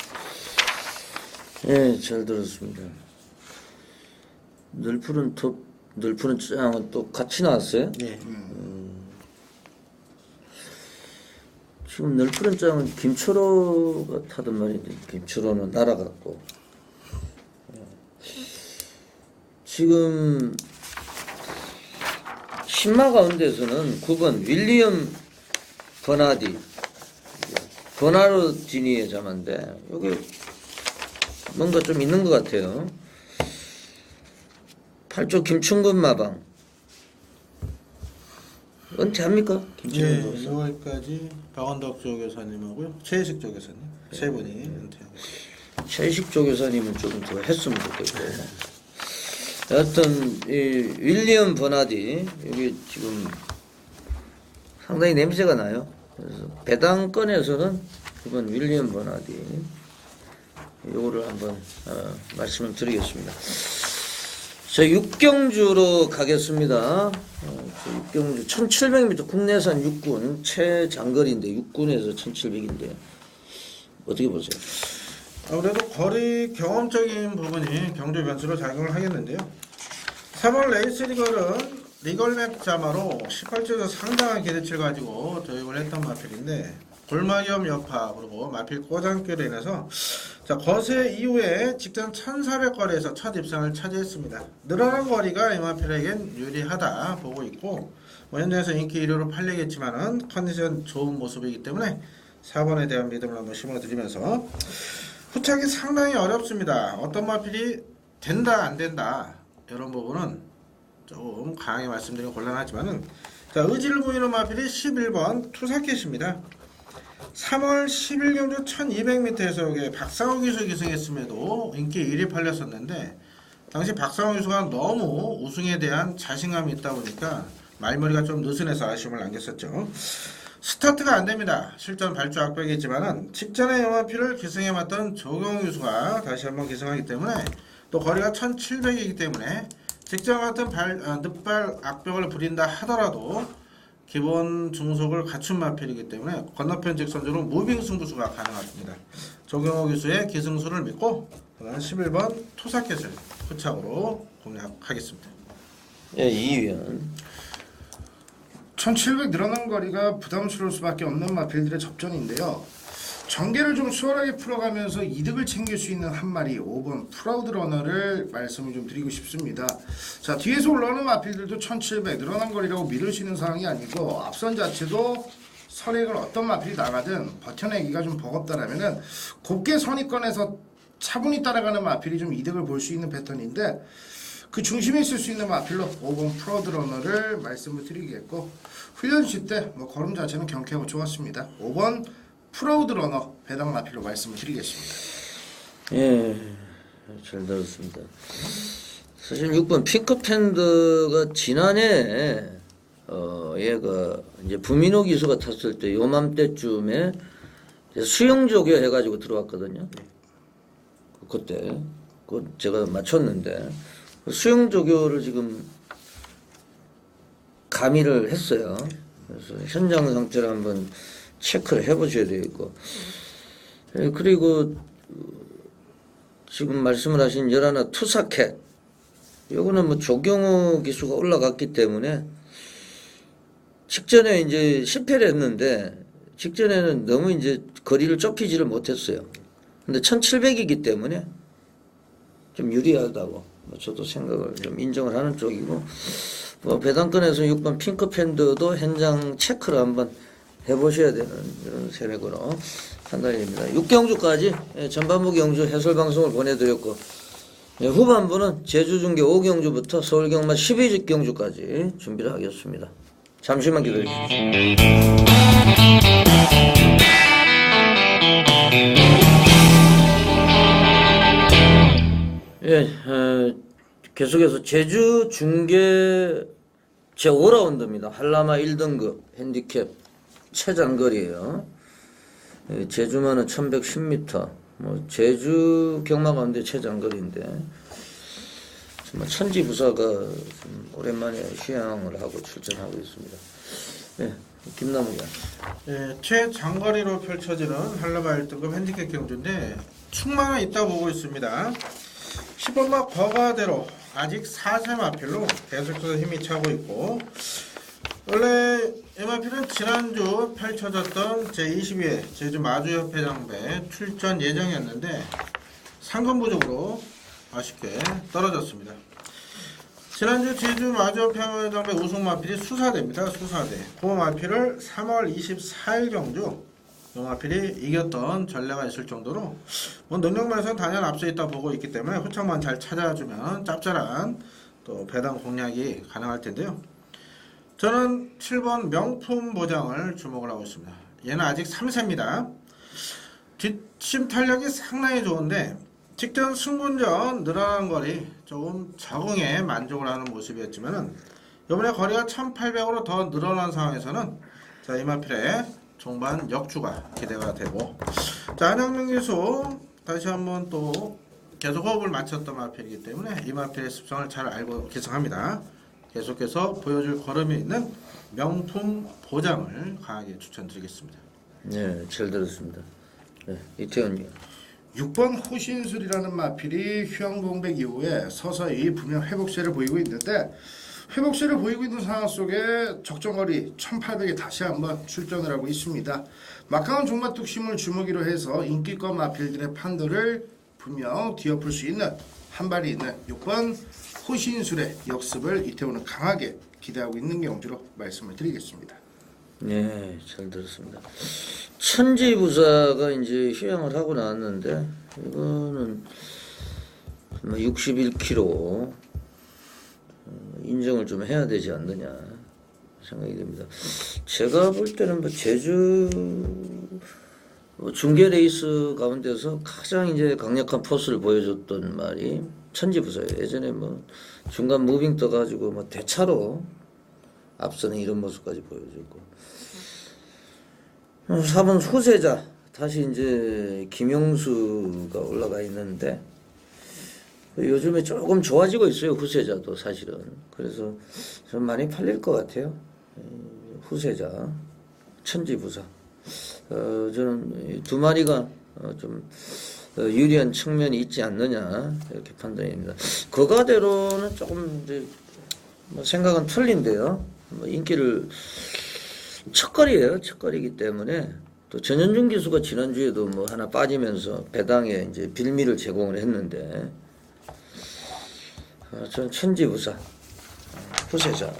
예, 잘 들었습니다. 늘 푸른 톱, 늘 푸른 짱은 또 같이 나왔어요? 네. 지금 늘 푸른 짱은 김철호가 타던 말인데 김철호는 날아갔고 지금 신마 가운데서는 9번 윌리엄 버나르디니의 자만데 여기 뭔가 좀 있는 것 같아요. 8조 김충근 마방 은퇴합니까? 예, 김충근 교사. 6월까지 박원덕 조교사님하고요. 최혜식 조교사님 세 분이 은퇴하고 최식 조교사님은 조금 더 했으면 좋겠고 여하튼 이 윌리엄 버나디 여기 지금 상당히 냄새가 나요. 그래서 배당권에서는 이번 윌리엄 버나디 요거를 한번 말씀을 드리겠습니다. 자, 육경주로 가겠습니다. 6경주 1700m 국내산 육군 최장거리인데 육군에서 1700인데 어떻게 보세요? 아무래도 거리 경험적인 부분이 경주 변수로 작용을 하겠는데요. 3월 레이스 리걸은 리걸맥 자마로 18조에서 상당한 기대치를 가지고 도입을 했던 마필인데 골마겸 여파 그리고 마필 꼬장길로 인해서 자 거세 이후에 직전 1400거리에서 첫 입상을 차지했습니다. 늘어난 거리가 이 마필에겐 유리하다 보고 있고 뭐 현장에서 인기 1위로 팔리겠지만은 컨디션 좋은 모습이기 때문에 4번에 대한 믿음을 한번 심어드리면서 후착이 상당히 어렵습니다. 어떤 마필이 된다 안 된다 이런 부분은 조금 강하게 말씀드리면 곤란하지만은 자 의지를 보이는 마필이 11번 투사켓입니다. 3월 11경주 1200m에서 여기 박상호 기수 기승했음에도 인기 1위 팔렸었는데 당시 박상호 기수가 너무 우승에 대한 자신감이 있다 보니까 말머리가 좀 느슨해서 아쉬움을 남겼었죠. 스타트가 안됩니다. 실전 발주 악벽이지만은 직전에 영화피를 기승해 맞던 조경우 기수가 다시 한번 기승하기 때문에 또 거리가 1700이기 때문에 직전 같은 늑발 악벽을 부린다 하더라도 기본 중속을 갖춘 마필이기 때문에 건너편 직선주로 무빙 승부수가 가능합니다. 조경호 교수의 기승수를 믿고 저는 11번 투사켓을 후착으로 공략하겠습니다. 예, 2위원. 1700 늘어난 거리가 부담스러울 수밖에 없는 마필들의 접전인데요. 전개를 좀 수월하게 풀어가면서 이득을 챙길 수 있는 한 마리 5번 프라우드 러너를 말씀을 좀 드리고 싶습니다. 자, 뒤에서 올라오는 마필들도 1700 늘어난 거리라고 믿을 수 있는 상황이 아니고 앞선 자체도 선행을 어떤 마필이 나가든 버텨내기가 좀 버겁다라면은 곱게 선입권에서 차분히 따라가는 마필이 좀 이득을 볼 수 있는 패턴인데 그 중심에 있을 수 있는 마필로 5번 프라우드 러너를 말씀을 드리겠고 훈련시 때 뭐 걸음 자체는 경쾌하고 좋았습니다. 5번 프라우드 러너 배당 마필로 말씀을 드리겠습니다. 예, 잘 들었습니다. 사실 6번 핑크팬더가 지난해 얘가 이제 부민호 기수가 탔을 때 요맘때쯤에 수영 조교 해가지고 들어왔거든요. 그때 그 제가 맞췄는데 수영 조교를 지금 가미를 했어요. 그래서 현장 상태를 한번 체크를 해보셔야 되겠고, 그리고 지금 말씀을 하신 11 투사켓, 요거는 뭐 조경호 기수가 올라갔기 때문에 직전에 이제 실패를 했는데 직전에는 너무 이제 거리를 좁히지를 못했어요. 근데 1700이기 때문에 좀 유리하다고 뭐 저도 생각을 좀 인정을 하는 쪽이고, 뭐 배당권에서 6번 핑크팬더도 현장 체크를 한번 해보셔야 되는 이런 세력으로 판단이 됩니다. 6경주까지 전반부 경주 해설 방송을 보내드렸고, 후반부는 제주중계 5경주부터 서울경마 12경주까지 준비를 하겠습니다. 잠시만 기다려주십시오. 예, 계속해서 제주 중계 제 5라운드입니다. 한라마 1등급 핸디캡 최장거리예요. 예, 제주만은 1110m. 뭐 제주 경마 가운데 최장거리인데 정말 천지부사가 좀 오랜만에 휴양을 하고 출전하고 있습니다. 네, 김남욱이야. 예, 최장거리로 펼쳐지는 한라마 1등급 핸디캡 경주인데 충만은 있다 보고 있습니다. 10번마 버가대로 아직 4세 마필로 계속해서 힘이 차고 있고, 원래 이 마필은 지난주 펼쳐졌던 제22회 제주 마주협회장배 출전 예정이었는데 상금 부족으로 아쉽게 떨어졌습니다. 지난주 제주 마주협회장배 우승 마필이 수사대입니다. 수사대. 그 마필을 3월 24일 경주 이 마필이 이겼던 전례가 있을 정도로 뭐 능력면에서는 단연 앞서 있다 보고 있기 때문에 후창만 잘 찾아주면 짭짤한 또 배당 공략이 가능할 텐데요. 저는 7번 명품 보장을 주목을 하고 있습니다. 얘는 아직 3세입니다. 뒷심 탄력이 상당히 좋은데 직전 승군전 늘어난 거리 조금 적응에 만족을 하는 모습이었지만은 이번에 거리가 1800으로 더 늘어난 상황에서는 자, 이마필의 종반 역주가 기대가 되고, 자, 안양민 기수 다시 한번 또 계속 호흡을 맞췄던 마필이기 때문에 이 마필의 습성을 잘 알고 계승합니다. 계속해서 보여줄 걸음이 있는 명품 보장을 강하게 추천드리겠습니다. 네, 잘 들었습니다. 네, 이태원이요. 6번 호신술이라는 마필이 휴양공백 이후에 서서히 분명 회복세를 보이고 있는데, 회복세를 보이고 있는 상황 속에 적정거리 1800에 다시 한번 출전을 하고 있습니다. 막강한 종마 뚝심을 주무기로 해서 인기권 마필들의 판도를 분명 뒤엎을 수 있는 한 발이 있는 6번 호신술의 역습을 이태원은 강하게 기대하고 있는 경주로 말씀을 드리겠습니다. 네, 잘 들었습니다. 천지부사가 이제 휴양을 하고 나왔는데 이거는 61kg 인정을 좀 해야 되지 않느냐 생각이 됩니다. 제가 볼 때는 뭐 제주 중계 레이스 가운데서 가장 이제 강력한 포스를 보여줬던 말이 천지부사예요. 예전에 뭐 중간 무빙 떠가지고 뭐 대차로 앞서는 이런 모습까지 보여줬고, 4번 후세자 다시 이제 김용수가 올라가 있는데 요즘에 조금 좋아지고 있어요. 후세자도 사실은. 그래서 좀 많이 팔릴 것 같아요. 후세자, 천지부사. 저는 이 두 마리가 좀 유리한 측면이 있지 않느냐 이렇게 판단입니다. 거가대로는 조금 이제 뭐 생각은 틀린데요. 뭐 인기를 첫거리예요. 첫거리이기 때문에 또 전현준 기수가 지난주에도 뭐 하나 빠지면서 배당에 이제 빌미를 제공을 했는데 저는 천지부사 후세자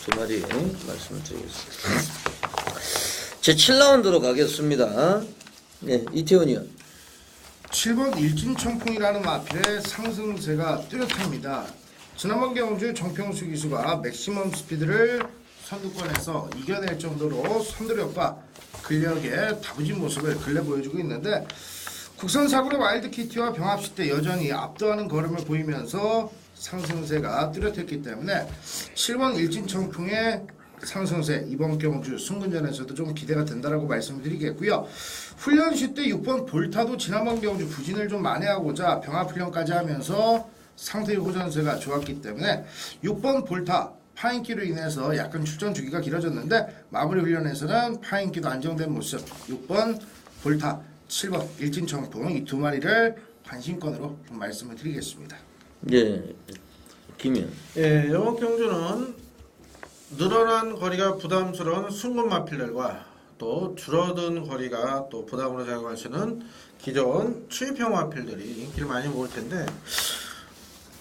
두 마리 말씀을 드리겠습니다. 제 7라운드로 가겠습니다. 네, 이태원 의원. 7번 일진청풍이라는 마필의 상승세가 뚜렷합니다. 지난번 경주 정평수 기수가 맥시멈 스피드를 선두권에서 이겨낼 정도로 선두력과 근력의 다부진 모습을 근래 보여주고 있는데 국선 사고의 와일드키티와 병합시 때 여전히 압도하는 걸음을 보이면서 상승세가 뚜렷했기 때문에 7번 일진청풍의 상승세 이번 경주 승근전에서도 좀 기대가 된다라고 말씀드리겠고요. 훈련시 때 6번 볼타도 지난번 경주 부진을 좀 만회하고자 병합훈련까지 하면서 상태의 호전세가 좋았기 때문에 6번 볼타 파인기로 인해서 약간 출전 주기가 길어졌는데 마무리 훈련에서는 파인기도 안정된 모습 6번 볼타 7번 일진청풍 이 두 마리를 관심권으로 좀 말씀을 드리겠습니다. 네, 김현. 예, 이번 경주는 늘어난 거리가 부담스러운 순금 마필들과 또 줄어든 거리가 또 부담으로 작용하시는 기존 추입형 마필들이 인기를 많이 모을 텐데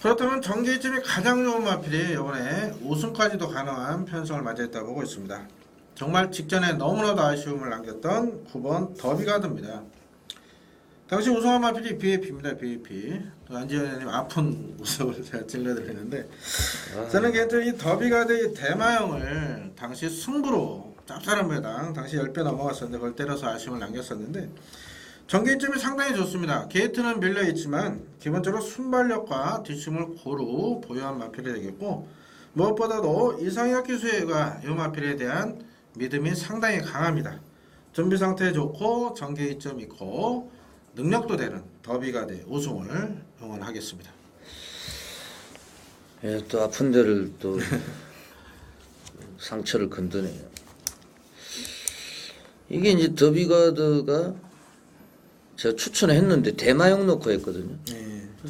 그렇다면 전개점이 가장 좋은 마필이 이번에 우승까지도 가능한 편성을 맞이했다고 보고 있습니다. 정말 직전에 너무나도 아쉬움을 남겼던 9번 더비가드입니다. 당시 우승한 마필이 BAP입니다. BAP. 안지현 의원님 아픈 웃음을 제가 찔러드리는데 저는 개인적으로 이 더비가드의 대마형을 당시 승부로 짭짤한 배당 당시 10배 넘어갔었는데 그걸 때려서 아쉬움을 남겼었는데 전개점이 상당히 좋습니다. 게이트는 밀려있지만 기본적으로 순발력과 뒷심을 고루 보유한 마필이 되겠고 무엇보다도 이상혁 기수가 이 마필에 대한 믿음이 상당히 강합니다. 준비 상태 좋고 전개점 있고 능력도 되는 더비가드 우승을 응원하겠습니다. 예, 또 아픈 데를 또 상처를 건드네요. 이게 이제 더비가드가 제가 추천했는데 대마형 넣고 했거든요.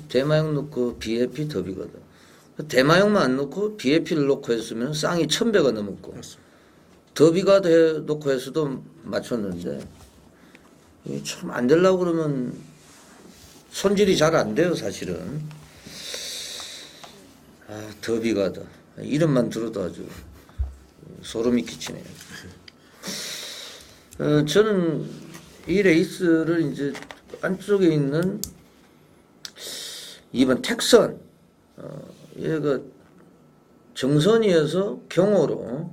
대마형 넣고 BAP 더비가드. 대마형만 안 넣고 BAP를 넣고 했으면 쌍이 1000배가 넘었고 더비가드 넣고 해서도 맞췄는데 참 안 되려고 그러면 손질이 잘 안 돼요 사실은. 더비가드 이름만 들어도 아주 소름이 끼치네요. 저는 이 레이스를 이제 안쪽에 있는 2번 택선 얘가 정선이어서 경호로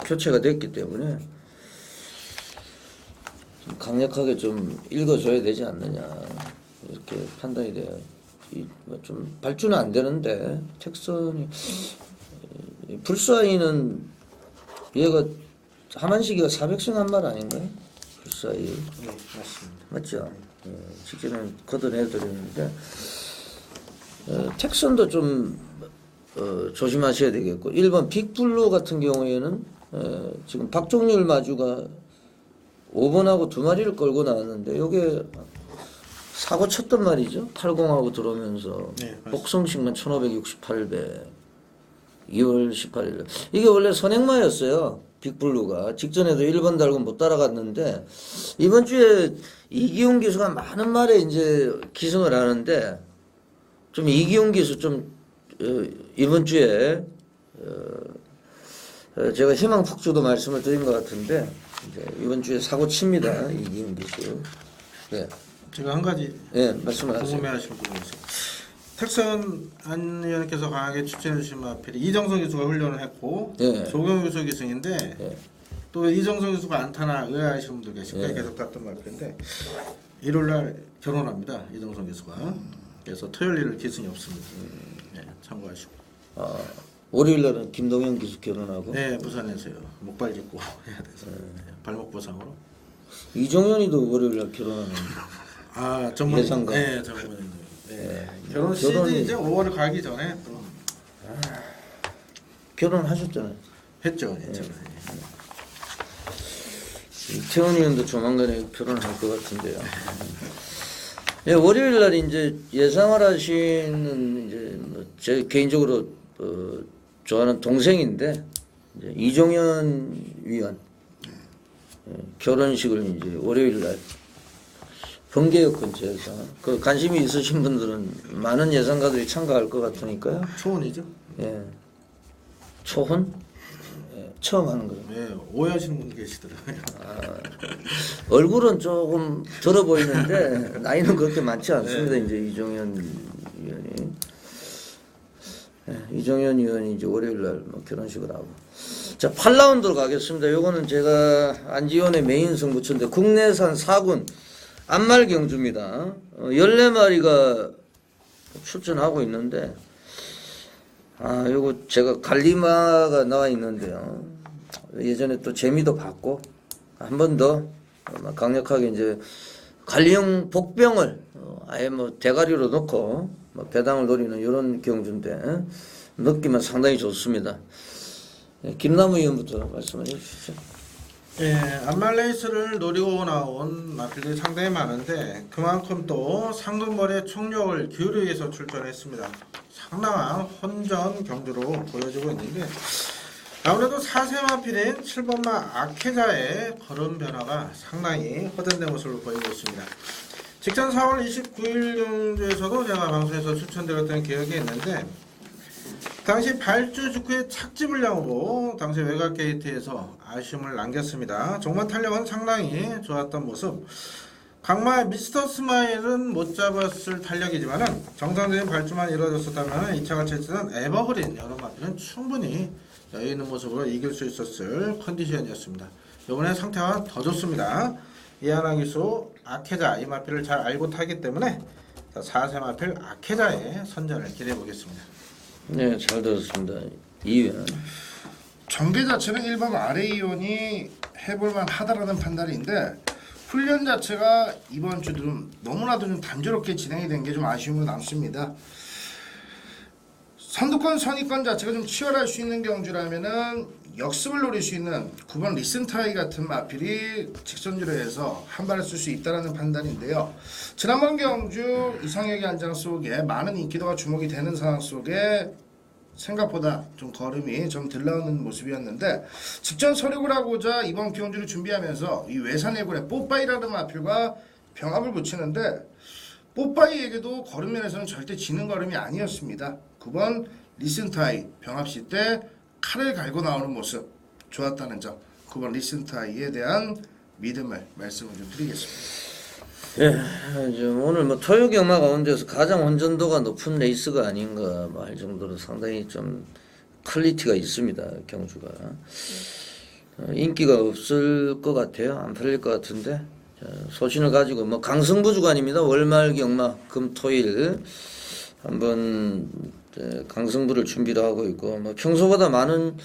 교체가 됐기 때문에 좀 강력하게 좀 읽어줘야 되지 않느냐 이렇게 판단이 돼요. 좀 발주는 안 되는데 택선이 불사이는 얘가 하만시기가 400승 한 말 아닌가요? 불사이. 네, 맞습니다. 맞죠? 직전에 걷어내드렸는데 택선도 좀 조심하셔야 되겠고 1번 빅블루 같은 경우에는 지금 박종률 마주가 5번하고 두 마리를 끌고 나왔는데 요게 사고 쳤던 말이죠. 80하고 들어오면서 네, 맞습니다. 복성식만 1568배 2월 18일 이게 원래 선행마였어요. 빅블루가 직전에도 1번 달고 못 따라갔는데 이번 주에 이기훈 기수가 많은 말에 이제 기승을 하는데 좀 이기훈 기수 좀 이번 주에 제가 희망 폭주도 말씀을 드린 것 같은데 이제 이번 주에 사고 칩니다. 이기훈 기수. 네. 제가 한 가지 말씀을 하세요. 궁금해하시는 부분이 있어요. 택선 안 의원께서 강하게 추천해 주신 마필이 이정성 교수가 훈련을 했고 조경 교수 기승인데 또 이정성 교수가 안타나 의아하시는 분들 계실 거예요. 계속 갔던 마필인데 일요일날 결혼합니다. 이정성 교수가. 그래서 토요일에는 기승이 없습니다. 참고하시고. 월요일 날은 김동현 기수 결혼하고. 네, 부산에서요. 목발 짚고 해야 돼서 발목 부상으로. 이정현이도 월요일 날 결혼하는. 전문 예상가. 네, 전문. 결혼 시즌 결혼이- 이제 5월 가기 전에 또 결혼하셨잖아요. 했죠. 했죠. 이태원 의원도 조만간에 결혼할 것 같은데요. 예, 월요일 날 이제 예상을 하시는 이제 제 개인적으로 좋아하는 동생인데 이제 이종현 위원 결혼식을 이제 월요일 날 번개역 근처에서 그 관심이 있으신 분들은 많은 예상가들이 참가할 것 같으니까요. 초혼이죠. 예, 초혼 처음 하는 거예요. 네, 오해하시는 분 계시더라고요. 얼굴은 조금 들어 보이는데 나이는 그렇게 많지 않습니다. 이제 이종현 의원이 이종현 의원이 이제 월요일 날 뭐 결혼식을 하고 자 8라운드로 가겠습니다. 요거는 제가 안지원의 메인 승부처인데 국내산 4군 안말 경주입니다. 14마리가 출전하고 있는데 요거 제가 갈리마가 나와 있는데요. 예전에 또 재미도 봤고 한 번 더 강력하게 이제 관리형 복병을 아예 뭐 대가리로 넣고 뭐 배당을 노리는 이런 경주인데 넣기만 상당히 좋습니다. 김남우 의원부터 말씀해 주시죠. 예, 안말레이스를 노리고 나온 마필들이 상당히 많은데 그만큼 또 상금벌의 총력을 기울이기 위해서 출전했습니다. 상당한 혼전 경주로 보여지고 있는데 아무래도 4세 마필인 7번마 아케자의 걸음 변화가 상당히 허전된 모습을 보이고 있습니다. 직전 4월 29일 경주에서도 제가 방송에서 추천드렸던 기억이 있는데 당시 발주 직후에 착지불량으로 당시 외곽 게이트에서 아쉬움을 남겼습니다. 종반 탄력은 상당히 좋았던 모습. 강마의 미스터 스마일은 못 잡았을 탄력이지만은 정상적인 발주만 이루어졌었다면 2차가 채취된 에버그린 여러 마필은 충분히 여유 있는 모습으로 이길 수 있었을 컨디션이었습니다. 이번에 상태가 더 좋습니다. 이하나 기수 아케자 이 마필을 잘 알고 타기 때문에 4세 마필 아케자의 선전을 기대해 보겠습니다. 네, 잘 들었습니다. 이위원. 전개 자체는 1번 RA원이 해볼만 하다라는 판단인데 훈련 자체가 이번 주 좀 너무나도 좀 단조롭게 진행이 된 게 좀 아쉬움으로 남습니다. 선두권 선의권 자체가 좀 치열할 수 있는 경주라면은 역습을 노릴 수 있는 9번 리슨타이 같은 마필이 직선주로 해서 한 발을 쓸 수 있다는 판단인데요. 지난번 경주 이상혁의 안장 속에 많은 인기도가 주목이 되는 상황 속에 생각보다 좀 걸음이 좀 덜 나오는 모습이었는데 직전 서력을 하고자 이번 경주를 준비하면서 이 외산예군의 뽀빠이라는 마필과 병합을 붙이는데 뽀빠이에게도 걸음면에서는 절대 지는 걸음이 아니었습니다. 9번 리슨타이 병합시 때 칼을 갈고 나오는 모습 좋았다는 점 9번 리슨타이에 대한 믿음을 말씀을 좀 드리겠습니다. 예, 지금 오늘 뭐 토요 경마 가운데서 가장 혼전도가 높은 레이스가 아닌가 뭐 할 정도로 상당히 좀 퀄리티가 있습니다. 경주가 인기가 없을 것 같아요. 안 팔릴 것 같은데 소신을 가지고 뭐 강승부주간입니다. 월말 경마 금토일 한번 강승부를 준비를 하고 있고 뭐 평소보다 많은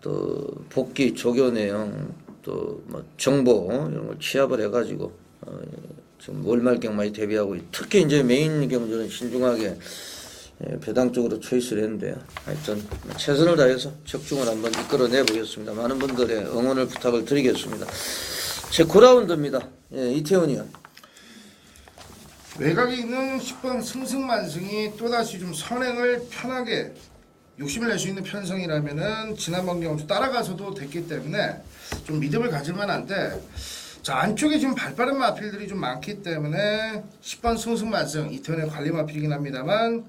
또 복귀 조교 내용 또 뭐 정보 이런 걸 취합을 해가지고 지금 월말 경마에 대비하고 특히 이제 메인 경주는 신중하게 배당 쪽으로 초이스를 했는데요. 하여튼 최선을 다해서 적중을 한번 이끌어내 보겠습니다. 많은 분들의 응원을 부탁을 드리겠습니다. 제 9라운드입니다. 예, 이태원 의원. 외곽에 있는 10번 승승만승이 또다시 좀 선행을 편하게 욕심을 낼 수 있는 편성이라면은 지난번 경주 따라가서도 됐기 때문에 좀 믿음을 가질 만한데 자 안쪽에 지금 발빠른 마필들이 좀 많기 때문에 10번 승승만승 이태원의 관리 마필이긴 합니다만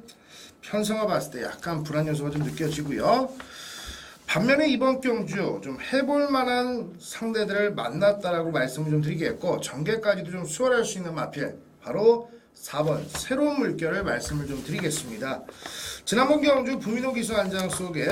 편성화 봤을 때 약간 불안 요소가 좀 느껴지고요. 반면에 이번 경주 좀 해볼 만한 상대들을 만났다라고 말씀을 좀 드리겠고 전개까지도 좀 수월할 수 있는 마필 바로 4번 새로운 물결을 말씀을 좀 드리겠습니다. 지난번 경주 부민호 기수 안장 속에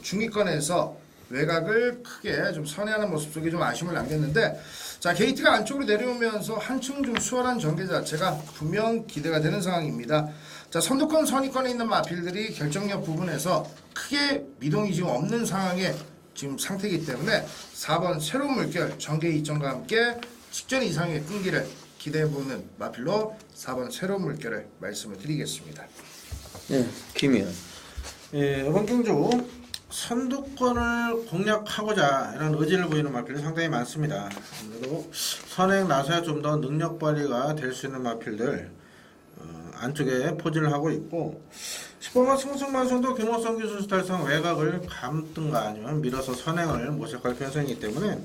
중위권에서 외곽을 크게 좀 선회하는 모습 속에 좀 아쉬움을 남겼는데 자 게이트가 안쪽으로 내려오면서 한층 좀 수월한 전개 자체가 분명 기대가 되는 상황입니다. 자 선두권 선의권에 있는 마필들이 결정력 부분에서 크게 미동이 지금 없는 상황에 지금 상태이기 때문에 4번 새로운 물결 전개 이점과 함께 직전 이상의 끈기를 기대해보는 마필로 4번 새로운 물결을 말씀을 드리겠습니다. 네, 김이요. 예, 이번 경주 선두권을 공략하고자 이런 의지를 보이는 마필이 상당히 많습니다. 그리고 선행 나서야 좀 더 능력 발휘가 될 수 있는 마필들 안쪽에 포진을 하고 있고 10번과 승승만승도 김호성 기술 스타일상 외곽을 감든가 아니면 밀어서 선행을 모색할 편성이기 때문에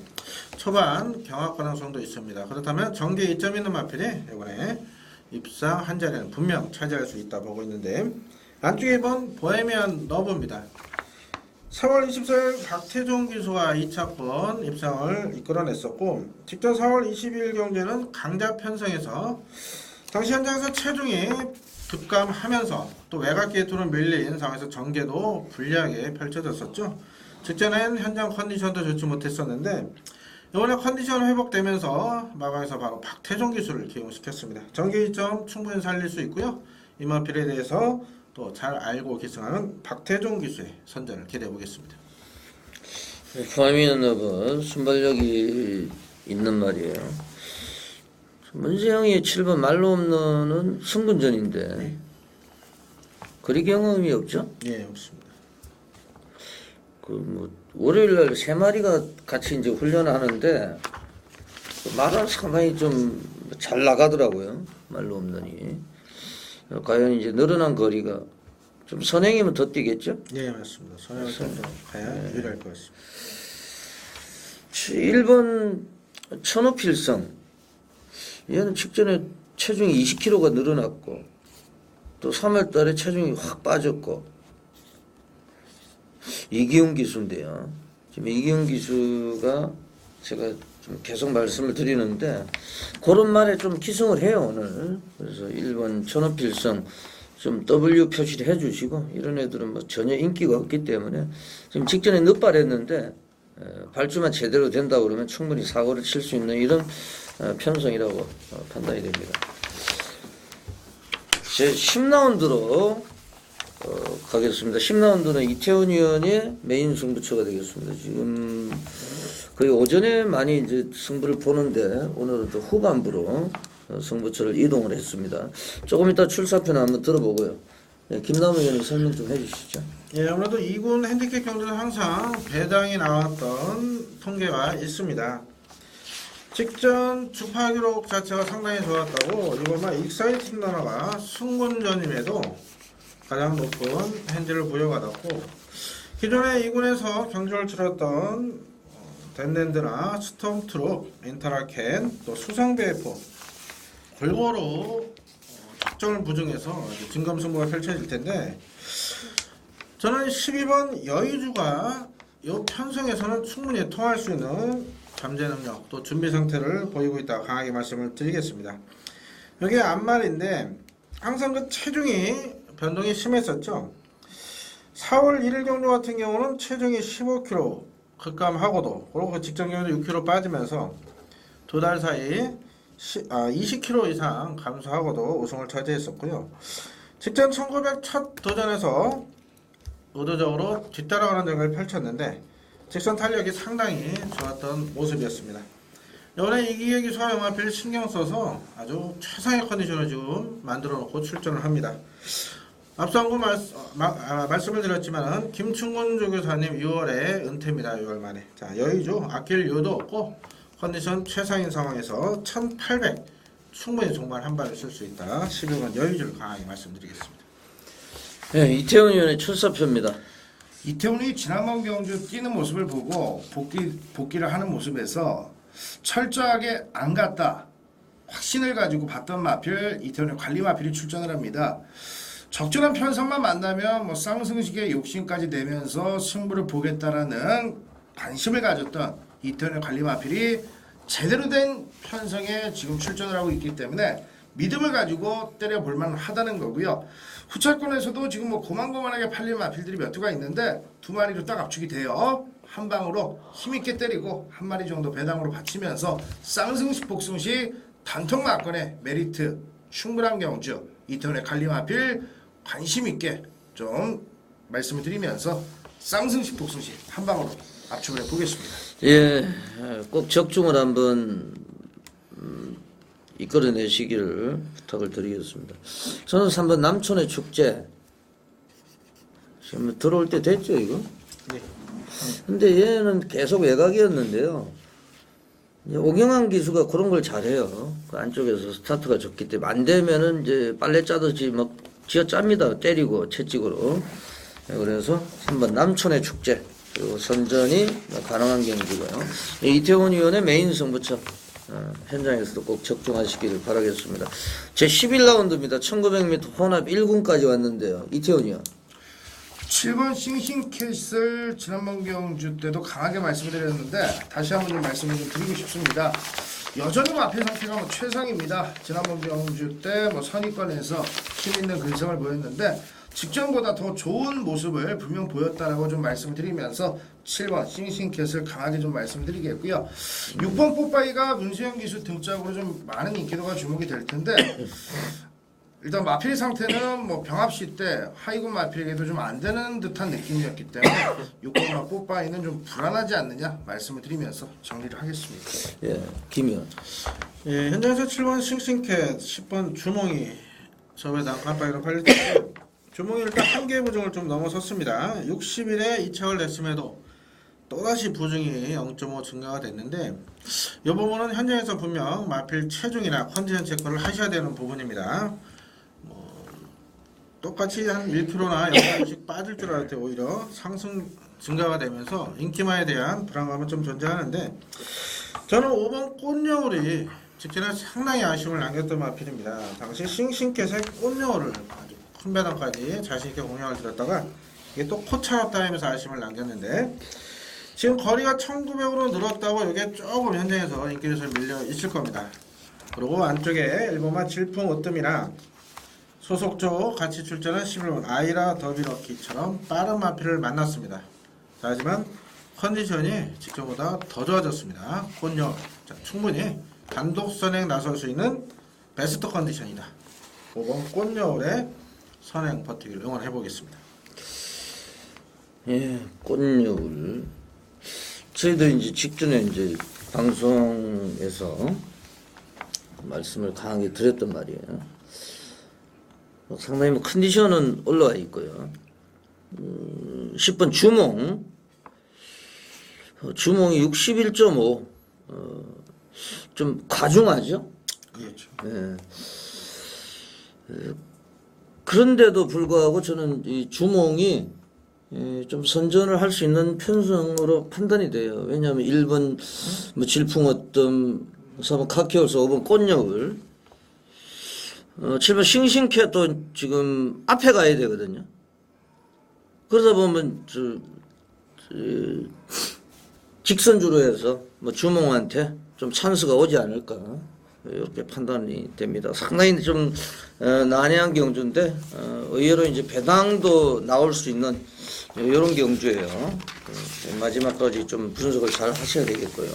초반 경합 가능성도 있습니다. 그렇다면 정계 2점 있는 마필이 이번에 입상 한 자리는 분명 차지할 수 있다 보고 있는데 안쪽에 2번 보헤미안 러브입니다. 4월 24일 박태종 기수가 2차권 입상을 이끌어냈었고 직전 4월 22일 경기는 강자 편성에서 당시 현장에서 체중이 급감하면서 또 외곽 게이트로 밀린 상황에서 전개도 불리하게 펼쳐졌었죠. 직전엔 현장 컨디션도 좋지 못했었는데 이번에 컨디션 회복되면서 마방에서 바로 박태종 기수를 기용시켰습니다. 전개 2점 충분히 살릴 수 있고요. 이 마필에 대해서 또 잘 알고 기승하는 박태종 기수의 선전을 기대해 보겠습니다. 포함이는 너브 순발력이 있는 말이에요. 문세영이 7번 말로 없는은 승분전인데 그리 경험이 없죠? 예, 없습니다. 그 뭐 월요일날 3마리가 같이 이제 훈련하는데 그 말은 상당히 좀 잘 나가더라고요. 말로 없는이. 과연 이제 늘어난 거리가 좀 선행이면 더 뛰겠죠? 예, 맞습니다. 선행을 좀 가야 유리할 것 같습니다. 1번 천호필성. 얘는 직전에 체중이 20kg가 늘어났고 또 3월 달에 체중이 확 빠졌고 이기훈 기수인데요. 지금 이기훈 기수가 제가 좀 계속 말씀을 드리는데 그런 말에 좀 기승을 해요 오늘. 그래서 1번 천호필성 좀 W 표시를 해주시고 이런 애들은 뭐 전혀 인기가 없기 때문에 지금 직전에 늦발했는데 발주만 제대로 된다 그러면 충분히 사고를 칠 수 있는 이런 편성이라고 판단이 됩니다. 제 10라운드로 가겠습니다. 10라운드는 이태원 의원의 메인 승부처가 되겠습니다. 지금 거의 오전에 많이 이제 승부를 보는데 오늘은 또 후반부로 승부처를 이동을 했습니다. 조금 이따 출사표는 한번 들어보고요. 네, 김남우 의원님 설명 좀 해주시죠. 예, 아무래도 2군 핸디캡 경주는 항상 배당이 나왔던 통계가 있습니다. 직전 주파 기록 자체가 상당히 좋았다고 이번만 익사이팅 러너가 승군전임에도 가장 높은 핸디를 부여받았고 기존에 2군에서 경주를 치렀던 댄랜드나 스톰트룩, 인터라켄, 또 수성배포 골고루 적정을 부정해서 진검승부가 펼쳐질 텐데 저는 12번 여의주가 이 편성에서는 충분히 통할 수 있는 잠재 능력 또 준비 상태를 보이고 있다 강하게 말씀을 드리겠습니다. 여기 앞말인데 항상 그 체중이 변동이 심했었죠. 4월 1일 경주 같은 경우는 체중이 15kg 급감하고도 그리고 그 직전 경주 6kg 빠지면서 두 달 사이 20kg 이상 감소하고도 우승을 차지했었고요. 직전 1900 첫 도전에서 의도적으로 뒤따라가는 전략을 펼쳤는데 직선 탄력이 상당히 좋았던 모습이었습니다. 이번에 이기혁 기수와 영화필 신경 써서 아주 최상의 컨디션을 지금 만들어 놓고 출전을 합니다. 앞서 한번 말씀을 드렸지만 김충곤 조교사님 6월에 은퇴입니다. 6월 말에. 자, 여의주 아낄 이유도 없고 컨디션 최상인 상황에서 1800 충분히 정말 한 발을 쓸 수 있다. 11번 여의주를 강하게 말씀드리겠습니다. 네, 이태원 의원의 출사표입니다. 이태원이 지난번 경주 뛰는 모습을 보고 복귀를 하는 모습에서 철저하게 안 갔다 확신을 가지고 봤던 마필 이태원의 관리 마필이 출전을 합니다. 적절한 편성만 만나면 뭐 쌍승식의 욕심까지 내면서 승부를 보겠다라는 관심을 가졌던 이태원의 관리 마필이 제대로 된 편성에 지금 출전을 하고 있기 때문에 믿음을 가지고 때려볼만 하다는 거고요. 후차권에서도 지금 뭐 고만고만하게 팔린 마필들이 몇 두가 있는데 두 마리로 딱 압축이 돼요. 한 방으로 힘있게 때리고 한 마리 정도 배당으로 받치면서 쌍승식 복승식 단통 막건의 메리트 충분한 경주 이태원의 관리 마필 관심 있게 좀 말씀을 드리면서 쌍승식 복승식 한 방으로 압축을 해보겠습니다. 예, 꼭 적중을 한번 이끌어내시기를 부탁을 드리겠습니다. 저는 3번 남촌의 축제. 지금 들어올 때 됐죠, 이거? 네. 근데 얘는 계속 외곽이었는데요. 이제 오경환 기수가 그런 걸 잘해요. 그 안쪽에서 스타트가 좋기 때문에 안 되면은 이제 빨래 짜듯이 막 쥐어 짭니다. 때리고 채찍으로. 네, 그래서 3번 남촌의 축제. 그리고 선전이 가능한 경기고요. 이태원 위원의 메인 승부처. 현장에서도 꼭 적중하시기를 바라겠습니다. 제 11라운드입니다. 1900m 혼합 1군까지 왔는데요. 이태원이요. 7번 싱싱캐슬 지난번 경주 때도 강하게 말씀을 드렸는데 다시 한번 좀 말씀을 좀 드리고 싶습니다. 여전히 마필 상태가 최상입니다. 지난번 경주 때 선위권에서 힘있는 근성을 보였는데 직전보다 더 좋은 모습을 분명 보였다라고 좀 말씀을 드리면서 7번 싱싱캐슬 강하게 좀 말씀드리겠고요. 6번 뽀빠이가 문수영 기수 등짝으로 좀 많은 인기도가 주목이 될 텐데 일단 마필 상태는 병합시 때 하이군 마필에게도 좀 안 되는 듯한 느낌이었기 때문에 6번과 뽀빠이는 좀 불안하지 않느냐 말씀을 드리면서 정리를 하겠습니다. 예, 김현. 예, 현장에서 7번 싱싱캣, 10번 주몽이 저번에 난간바이로 팔릴 때 주몽이 일단 한 개의 부정을 좀 넘어섰습니다. 60일에 2착을 냈음에도 또다시 부정이 0.5 증가가 됐는데 이 부분은 현장에서 분명 마필 체중이나 컨디션 체크를 하셔야 되는 부분입니다. 똑같이 한 1kg나 0.5씩 빠질 줄 알았을 때 오히려 상승 증가가 되면서 인기마에 대한 불안감은 좀 존재하는데 저는 5번 꽃여울이 직전에 상당히 아쉬움을 남겼던 마필입니다. 당시 싱싱캣의 꽃여울을 아주 큰 배당까지 자신있게 공략을 들었다가 이게 또 코차였다 하면서 아쉬움을 남겼는데 지금 거리가 1900으로 늘었다고 이게 조금 현장에서 인기에서 밀려 있을 겁니다. 그리고 안쪽에 일본마 질풍 으뜸이랑 소속조 같이 출전한 11번 아이라 더비럭키처럼 빠른 마필을 만났습니다. 자, 하지만 컨디션이 직전보다 더 좋아졌습니다. 꽃여울. 자, 충분히 단독 선행 나설 수 있는 베스트 컨디션이다. 5번 꽃여울의 선행 버티기를 응원해 보겠습니다. 예, 꽃여울. 저희도 이제 직전에 이제 방송에서 말씀을 강하게 드렸단 말이에요. 상당히 컨디션은 올라와 있고요. 10번 주몽. 주몽이 61.5. 좀 과중하죠? 그렇죠. 예. 그런데도 불구하고 저는 이 주몽이 좀 선전을 할 수 있는 편성으로 판단이 돼요. 왜냐하면 1번 질풍어뜸, 4번 카키올스, 5번 꽃여울, 7번 싱싱캣도 지금 앞에 가야 되거든요. 그러다 보면 직선주로 해서 주몽한테 좀 찬스가 오지 않을까 이렇게 판단이 됩니다. 상당히 좀 난해한 경주인데 의외로 이제 배당도 나올 수 있는 이런 경주예요. 마지막까지 좀 분석을 잘 하셔야 되겠고요.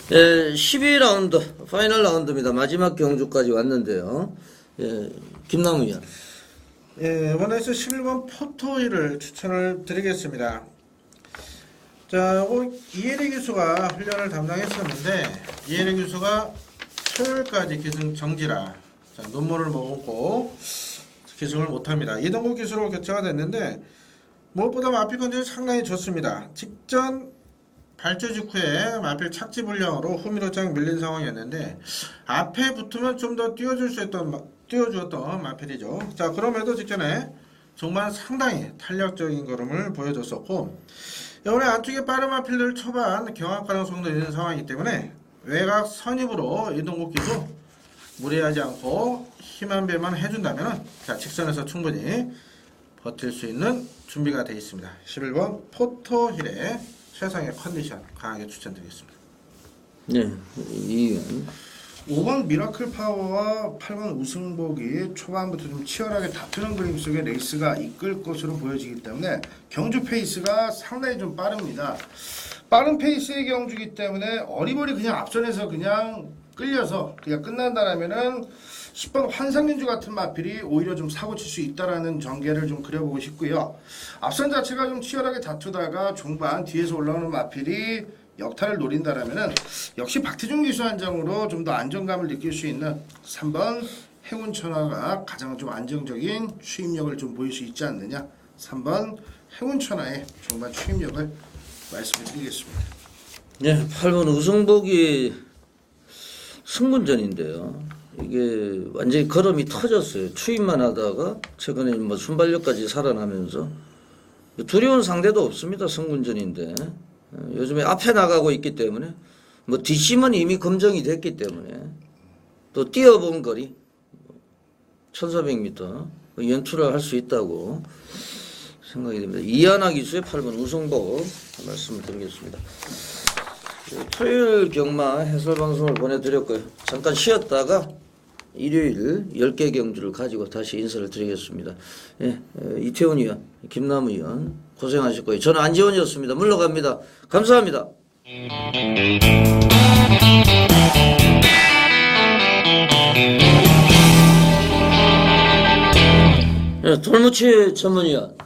12라운드 파이널 라운드입니다. 마지막 경주까지 왔는데요. 김남우 위원. 예, 이번에서 11번 포토힐을 추천을 드리겠습니다. 자, 이혜리 교수가 훈련을 담당했었는데 이혜리 교수가 토요일까지 기승 정지라 논문을 머금고 기승을 못합니다. 이동국 기수로 교체가 됐는데 무엇보다 마필 컨디션이 상당히 좋습니다. 직전 발주 직후에 마필 착지 불량으로 후미로 쫙 밀린 상황이었는데 앞에 붙으면 좀 더 띄워주었던 마필이죠. 자, 그럼에도 직전에 정말 상당히 탄력적인 걸음을 보여줬었고 이번에 안쪽에 빠른 마필들 초반 경합 가능성도 있는 상황이기 때문에 외곽 선입으로 이동국 기수 무리하지 않고 힘한 배만 해준다면 자, 직선에서 충분히 버틸 수 있는 준비가 되어 있습니다. 11번 포토힐의 최상의 컨디션 강하게 추천드리겠습니다. 네, 이의원. 5번 미라클 파워와 8번 우승복이 초반부터 좀 치열하게 다투는 그림 속에 레이스가 이끌 것으로 보여지기 때문에 경주 페이스가 상당히 좀 빠릅니다. 빠른 페이스의 경주이기 때문에 어리버리 그냥 앞선에서 그냥 끌려서 그냥 끝난다라면은 10번 환상연주 같은 마필이 오히려 좀 사고 칠 수 있다라는 전개를 좀 그려보고 싶고요. 앞선 자체가 좀 치열하게 다투다가 종반 뒤에서 올라오는 마필이 역타를 노린다라면은 역시 박태준 기수 한 장으로 좀 더 안정감을 느낄 수 있는 3번 행운천하가 가장 좀 안정적인 추임력을 좀 보일 수 있지 않느냐. 3번 행운천하의 종반 추임력을 말씀을 드리겠습니다. 네, 8번 우승복이 승군전인데요. 이게 완전히 걸음이 터졌어요. 추임만 하다가 최근에 뭐 순발력까지 살아나면서 두려운 상대도 없습니다. 승군전인데 요즘에 앞에 나가고 있기 때문에 뭐 뒷심은 이미 검증이 됐기 때문에 또 뛰어본 거리 1400m 연투를 할 수 있다고 생각이 됩니다. 이하나 기수의 8번 우승복 말씀을 드리겠습니다. 토요일 경마 해설 방송을 보내드렸고요. 잠깐 쉬었다가 일요일 10개 경주를 가지고 다시 인사를 드리겠습니다. 예, 이태훈 의원, 김남우 의원 고생하셨고요. 저는 안지원이었습니다. 물러갑니다. 감사합니다. 예, 돌무치 전문위원.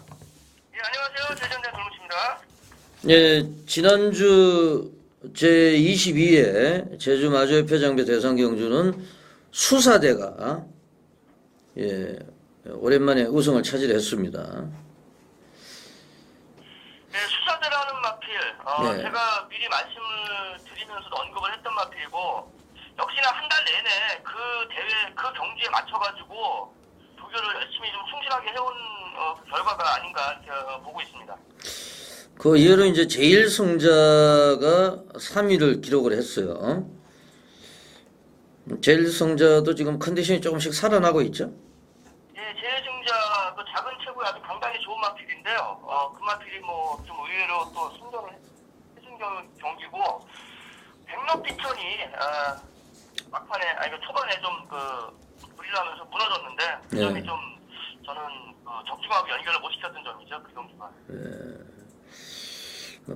예, 안녕하세요. 제전대 돌무치입니다. 예, 지난주 제22회 제주 마주협회장배 대상 경주는 수사대가 예, 오랜만에 우승을 차지했습니다. 네, 수사대라는 마필, 네. 제가 미리 말씀을 드리면서도 언급을 했던 마필이고, 역시나 한 달 내내 그 대회, 그 경기에 맞춰가지고 조교를 열심히 좀 충실하게 해온 결과가 아닌가 이렇게 보고 있습니다. 그 이후로 이제 제일성자가 3위를 기록을 했어요. 제일성자도 지금 컨디션이 조금씩 살아나고 있죠? 예, 제일승자 그 작은 체구에 아주 강단이 좋은 마필인데요. 그 마필이 뭐 좀 의외로 또 승전을 해준 경기고, 백록비천이 막판에 초반에 좀 무리하면서 무너졌는데 그 점이 네. 좀 저는 적중하고 연결을 못 시켰던 점이죠, 그 경기가.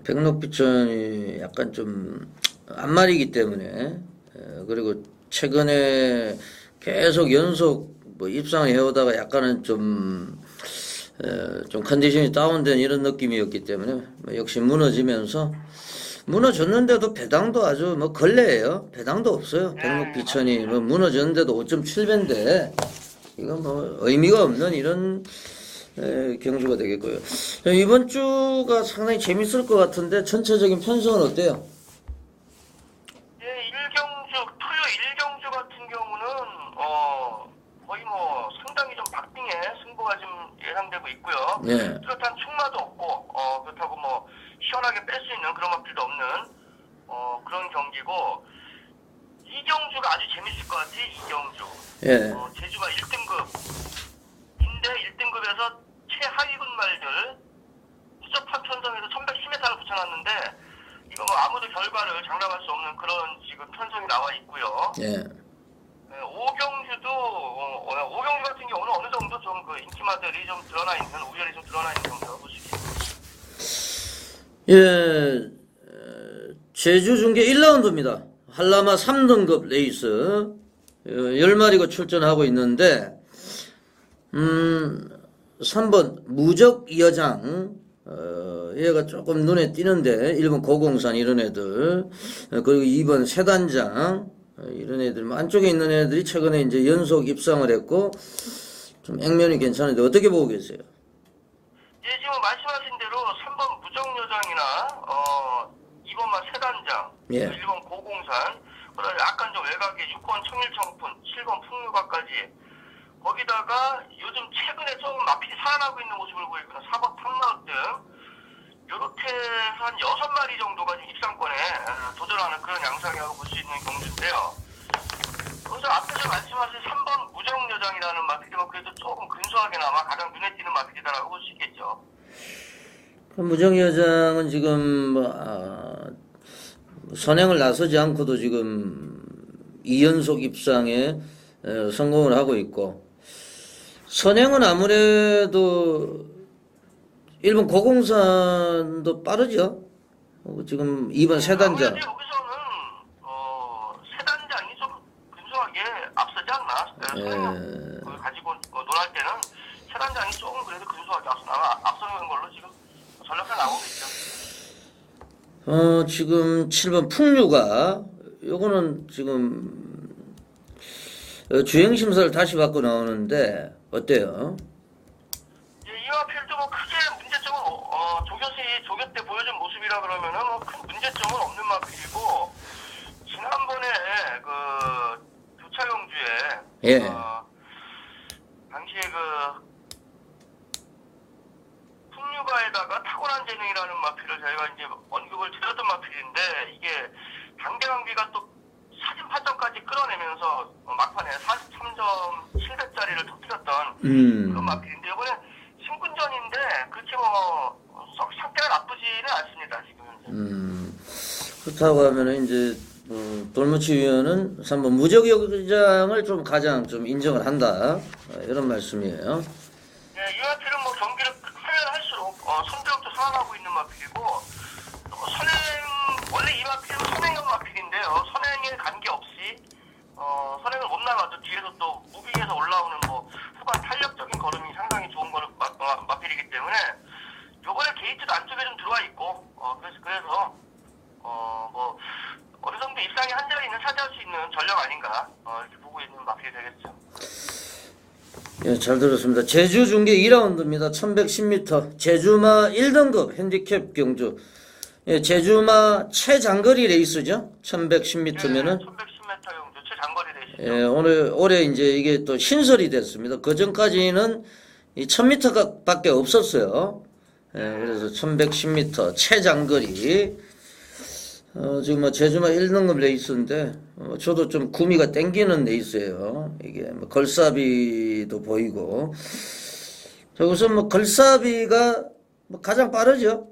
백록비천이 약간 좀 안말이기 때문에 그리고 최근에 계속 연속 뭐 입상을 해오다가 약간은 좀 컨디션이 다운된 이런 느낌이었기 때문에 뭐 역시 무너졌는데도 배당도 아주 뭐 걸레예요. 배당도 없어요. 백록비천이 뭐 무너졌는데도 5.7배인데 이거 뭐 의미가 없는 이런 경주가 되겠고요. 이번 주가 상당히 재밌을 것 같은데 전체적인 편성은 어때요? 예, 토요일 1경주 같은 경우는 거의 뭐 상당히 좀 박빙의 승부가 좀 예상되고 있고요. 네. 뚜렷한 충마도 없고 그렇다고 뭐 시원하게 뺄 수 있는 그런 마필도 없는 그런 경기고, 2경주가 아주 재밌을 것 같아요. 2경주. 예. 제주가 1등급인데 1등급에서 최하위군 말들 후접한 편성에서 1110m를 붙여놨는데 이거 뭐 아무도 결과를 장담할 수 없는 그런 지금 편성이 나와 있고요. 예. 네, 5경주도 5경주 같은 경우는 어느 정도 좀 그 인기마들이 좀 드러나 있는, 우열이 좀 드러나 있는 경우라고 볼 수 있습니다. 예, 제주 중계 1라운드입니다. 한라마 3등급 레이스 10마리가 출전하고 있는데 3번 무적 여장 얘가 조금 눈에 띄는데 1번 고공산 이런 애들 그리고 2번 세단장 이런 애들 안쪽에 있는 애들이 최근에 이제 연속 입상을 했고 좀 액면이 괜찮은데 어떻게 보고 계세요? 예, 지금 말씀하신 대로 3번 무정여장이나 2번만 세단장, 예. 1번 고공산, 그다음에 약간 좀 외곽에 6번 청일청푼, 7번 풍류가까지, 거기다가 요즘 최근에 조금 마필이 살아나고 있는 모습을 보이거나 4번 탐마을 등 요렇게 한 6마리 정도가 지금 입상권에 도전하는 그런 양상이라고 볼 수 있는 경주인데요. 그래서 앞에서 말씀하신 3번 무정여장이라는 마필이면 그래도 조금 근소하게나마 가장 눈에 띄는 마필이다라고 볼 수 있겠죠. 무정여장은 지금 선행을 나서지 않고도 지금 2연속 입상에 성공을 하고 있고, 선행은 아무래도 1번 고공산도 빠르죠. 지금 2번 세단장. 아무래도 여기서는 세단장이 좀 근소하게 앞서지 않나. 선행을 가지고 놀할 때는 세단장이 조금 그래도 근소하게 앞서는 걸로 지금 전략상 나오고 있죠. 지금 7번 풍류가 요거는 지금 주행 심사를 다시 받고 나오는데 어때요? 예, 이와 필도 뭐 크게 문제점은 조교 때 보여준 모습이라 그러면은 뭐 큰 문제점은 없는 마필이고 지난번에 그 교차용주에 예. 당시에 그 풍류가에다가 탁월한 재능이라는 마필을 저희가 이제 언급을 드렸던 마필인데 이게 강대강비가 또 사진 판정까지 끌어내면서 막판에 43.700짜리를 터뜨렸던 그런 마필인데 이번에 신군전인데 그렇게 썩 상태가 나쁘지는 않습니다 지금 현재. 그렇다고 하면은 이제 돌무치 위원은 3번 무적역장을 좀 가장 좀 인정을 한다 이런 말씀이에요. 네, 이 마필은 뭐 경기를 하면 할수록 선두력도 살아나고 있는 마필이고 원래 이 마필은 선행형 마필인데요. 선행에 관계없이 선행을 못 나가도 뒤에서 또 무빙에서 올라오는 뭐 후반 탄력적인 걸음이 상당히 좋은 거는 마필이기 때문에 요번에 게이트도 안쪽에 좀 들어와 있고 그래서 뭐 어느 정도 입상에 한 자리는 차지할 수 있는 전력 아닌가 이렇게 보고 있는 마필이 되겠죠. 예, 잘 들었습니다. 제주 중계 2라운드입니다. 1110m 제주마 1등급 핸디캡 경주. 예, 제주마 최장거리 레이스죠. 1110m면은 1110m 용도 최장거리 레이스죠. 예, 올해 이제 이게 또 신설이 됐습니다. 그 전까지는 이 1000m밖에 없었어요. 예, 그래서 1110m 최장거리. 지금 뭐 제주마 1등급 레이스인데 저도 좀 구미가 땡기는 레이스예요. 이게 뭐 걸사비도 보이고. 자, 우선 뭐 걸사비가 뭐 가장 빠르죠.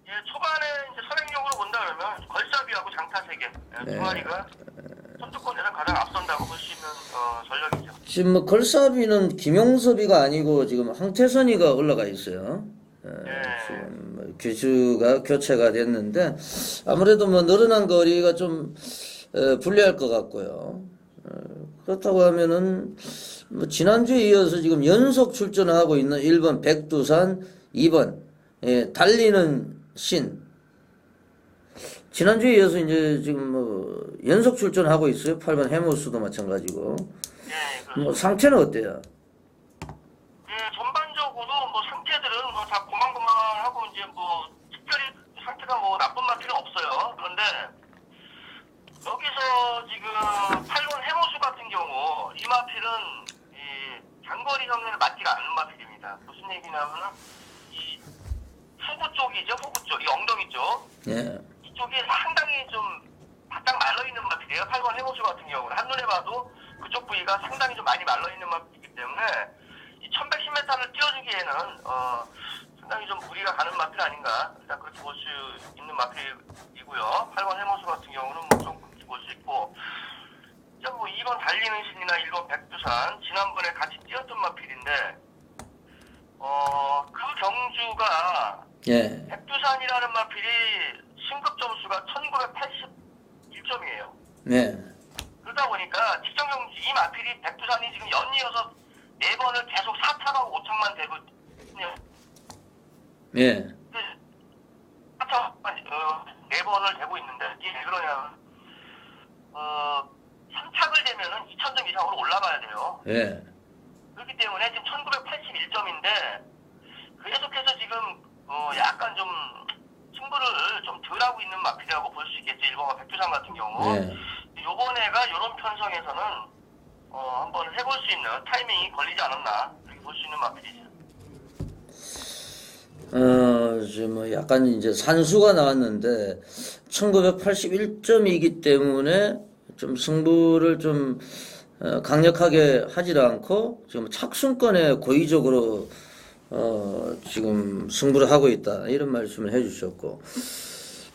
예, 초반에 이제 선행력으로 본다 그러면 걸사비하고 장타세계 두 마리가 선두권에서 가장 앞선다고 볼 수 있는 전력이죠. 지금 뭐 걸사비는 김용섭이가 아니고 지금 황태선이가 올라가 있어요. 지금 뭐 규주가 교체가 됐는데 아무래도 뭐 늘어난 거리가 좀 불리할 것 같고요. 그렇다고 하면은 뭐 지난주에 이어서 지금 연속 출전하고 있는 1번 백두산, 2번 달리는 신. 지난주에 이어서 이제 지금 뭐 연속 출전하고 있어요. 8번 해모스도 마찬가지고. 뭐 상태는 어때요? 예, 전반적으로 뭐 상태들은 뭐 다 고만고만하고 이제 뭐 특별히 상태가 뭐 나쁜 마필은 없어요. 그런데 여기서 지금 8번 해모수 같은 경우 이 마필은 이 장거리 경기를 맞지가 않는 마필입니다. 무슨 얘기냐면은 이 후구 쪽이죠, 후구 쪽, 이 엉덩이 쪽. 예. 이쪽이 상당히 좀 바짝 말라있는 마필이에요. 8번 해모수 같은 경우는 한눈에 봐도 그쪽 부위가 상당히 좀 많이 말라있는 마필이기 때문에 이 1110m를 띄워주기에는 상당히 좀 무리가 가는 마필 아닌가 일단 그렇게 볼 수 있는 마필이고요. 8번 해모수 같은 경우는 뭐 좀 그렇게 볼 수 있고 이제 뭐 2번 달리는 신이나 1번 백두산 지난번에 같이 뛰었던 마필인데 그 경주가 예. 백두산이라는 마필이 신급 점수가 1981점이에요. 네. 그러다 보니까 직전 경주 이 마필이 백두산이 지금 연이어서 4번을 계속 4타하고 5착만 되고 있거든요. 예. 4타 4번을 되고 있는데 이게 왜 그러냐면 3착을 되면은 2000점 이상으로 올라가야 돼요. 예. 그렇기 때문에 지금 1981점인데 계속해서 지금 약간 좀 승부를 좀 덜하고 있는 마필이라고 볼 수 있겠죠. 1번과 백두산 같은 경우. 예. 요번에가 이런 편성에서는 한번 해볼 수 있는 타이밍이 걸리지 않았나 이렇게 볼 수 있는 마필이죠. 지금 뭐 약간 이제 산수가 나왔는데 1981점이기 때문에 좀 승부를 좀 강력하게 하지 않고 지금 착순권에 고의적으로 지금 승부를 하고 있다 이런 말씀을 해주셨고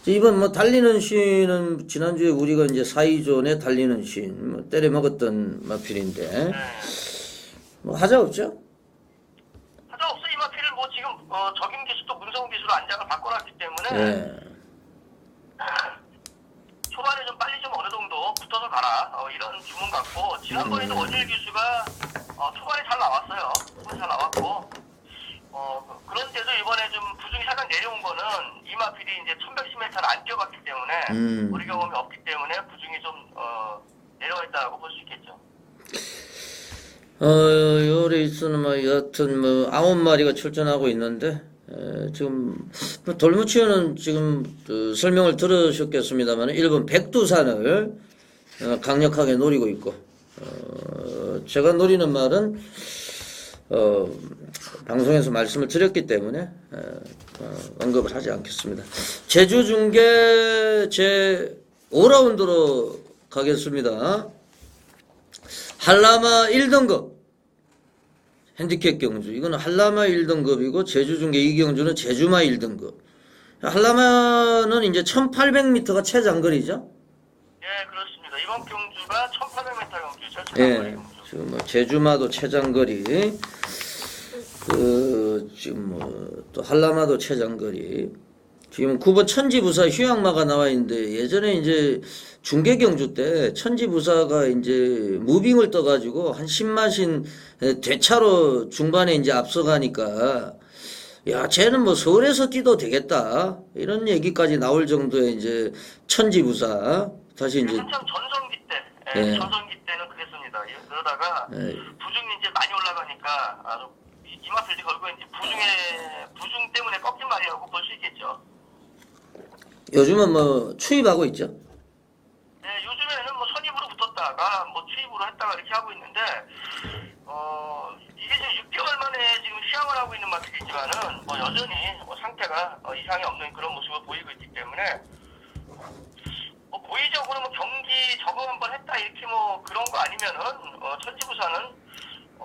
이번 뭐 달리는 신은 지난주에 우리가 이제 4위존에 달리는 신 뭐 때려 먹었던 마필인데 뭐 하자 없죠? 하자 없어. 이 마필을 뭐 지금 적임 기수 또 문성 기수로 안장을 바꿔놨기 때문에 예. 초반에 좀 빨리 좀 어느 정도 붙어서 가라 이런 주문 같고 지난번에도 원일 기수가 초반에 잘 나왔어요. 초반에 잘 나왔고 그런데도 이번에 좀 부중이 살짝 내려온 거는 이 이마필이 이제 1110m를 안 뛰어갔기 때문에 우리 경험이 없기 때문에 부중이 좀 내려와 있다고 볼 수 있겠죠. 요 레이스는 뭐 여하튼 뭐 9마리가 출전하고 있는데 지금 돌무치어는 지금 설명을 들으셨겠습니다만 1번 백두산을 강력하게 노리고 있고 제가 노리는 말은 방송에서 말씀을 드렸기 때문에 언급을 하지 않겠습니다. 제주 중계 제 5라운드로 가겠습니다. 한라마 1등급 핸디캡 경주, 이거는 한라마 1등급이고 제주 중계 2경주는 제주마 1등급. 한라마는 이제 1800m가 최장거리죠? 예, 그렇습니다. 이번 경주가 1800m 경주, 예, 지금 뭐 제주마도 최장거리, 지금 또 한라마도 최장거리. 지금 9번 천지부사 휴양마가 나와 있는데 예전에 이제 중계경주 때 천지부사가 이제 무빙을 떠가지고 한 10마신 대차로 중반에 이제 앞서가니까 야 쟤는 뭐 서울에서 뛰도 되겠다 이런 얘기까지 나올 정도의 이제 천지부사 다시 이제 한참 전성기 때, 예. 전성기 때는 그랬습니다. 예, 그러다가 부중이 이제 많이 올라가니까 이마필이 결국 이제 부중 때문에 꺾인 말이라고 볼 수 있겠죠. 요즘은 뭐 추입하고 있죠. 네, 요즘에는 뭐 선입으로 붙었다가 뭐 추입으로 했다가 이렇게 하고 있는데 이게 지금 6개월 만에 지금 시향을 하고 있는 마필이지만은 뭐 여전히 뭐 상태가 이상이 없는 그런 모습을 보이고 있기 때문에 뭐 고의적으로 뭐 경기 적응 한번 했다 이렇게 뭐 그런 거 아니면은 천지부사는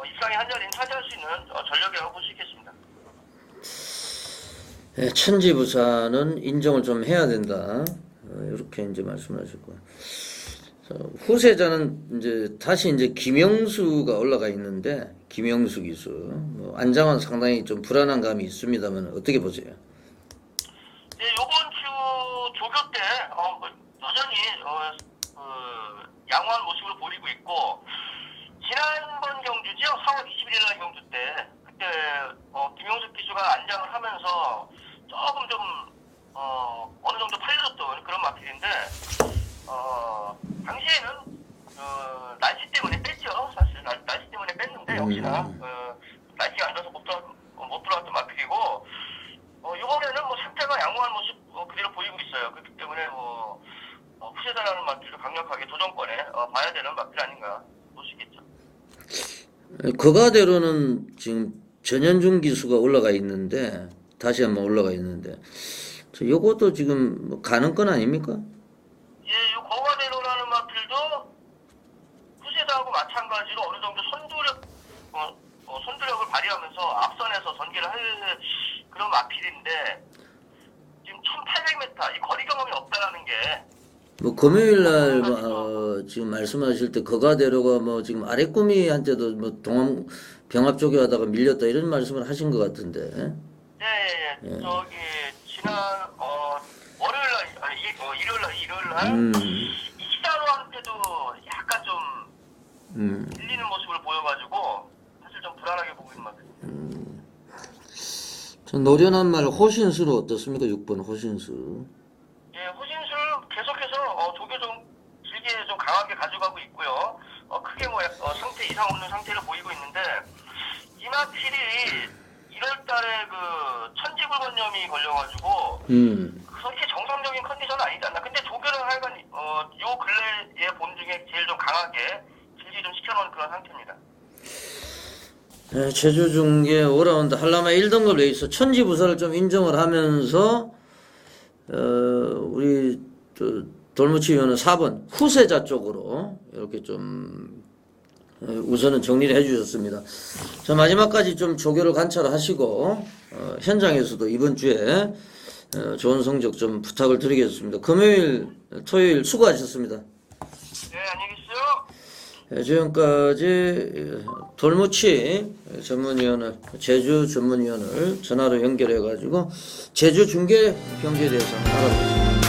입상의 한 자리는 차지할 수 있는 전력이라고 볼 수 있겠습니다. 예, 천지부사는 인정을 좀 해야 된다. 이렇게 이제 말씀하셨고. 후세자는 이제 다시 이제 김영수가 올라가 있는데, 김영수 기수. 뭐 안장은 상당히 좀 불안한 감이 있습니다만, 어떻게 보세요? 네, 요번 주 조교 때, 여전히, 양호한 모습을 보이고 있고, 지난번 경주죠? 4월 21일 날 경주 때, 그때, 김영수 기수가 안장을 하면서, 조금 좀 어느 정도 팔려졌던 그런 마필인데 당시에는 날씨 때문에 뺐죠. 사실 날씨 때문에 뺐는데 역시나 날씨가 안 좋아서 못 들어왔던 마필이고 이번에는 뭐 상태가 양호한 모습 그대로 보이고 있어요. 그렇기 때문에 후세다라는 마필을 강력하게 도전권에 봐야 되는 마필 아닌가 볼 수 있겠죠. 거가대로는 지금 전현중 기수가 올라가 있는데 다시 한번 올라가 있는데 요것도 지금 뭐 가는 건 아닙니까? 예, 요 거가대로라는 마필도 후세다하고 마찬가지로 어느 정도 선두력을 발휘하면서 앞선에서 전개를 할 그런 마필인데 지금 1800m 이 거리 경험이 없다라는 게 뭐 금요일 날 지금 말씀하실 때 거가대로가 뭐 지금 아랫구미한테도 뭐 동암 병합 조교하다가 밀렸다 이런 말씀을 하신 것 같은데. 예. 저기 지난 월요일 날 일요일 날 이시다로한테도 약간 좀 밀리는 모습을 보여가지고 사실 좀 불안하게 보고 있는 것 같아요. 전 노련한 말 호신수로 어떻습니까? 6번 호신수. 예, 호신술 계속해서 조교 좀 길게 좀 강하게 가져가고 있고요. 크게 뭐 상태 이상 없는 상태를 보이고 있는데 이마필이 1월달에 그 천지불건염이 걸려가지고 그렇게 정상적인 컨디션은 아니지 않나. 근데 조교는 하여간 요 근래의 본 중에 제일 좀 강하게 길게 좀 시켜놓은 그런 상태입니다. 네, 제주 중계 5라운드 한라마 1등급 레이스 천지부사를 좀 인정을 하면서 우리 돌무치 위원은 4번 후세자 쪽으로 이렇게 좀 우선은 정리를 해주셨습니다. 자, 마지막까지 좀 조교를 관찰하시고 현장에서도 이번 주에 좋은 성적 좀 부탁을 드리겠습니다. 금요일, 토요일 수고하셨습니다. 네, 안녕히 계세요. 지금까지 돌무치 전문위원을 제주 전문위원을 전화로 연결해가지고 제주 중계 경기에 대해서 알아보겠습니다.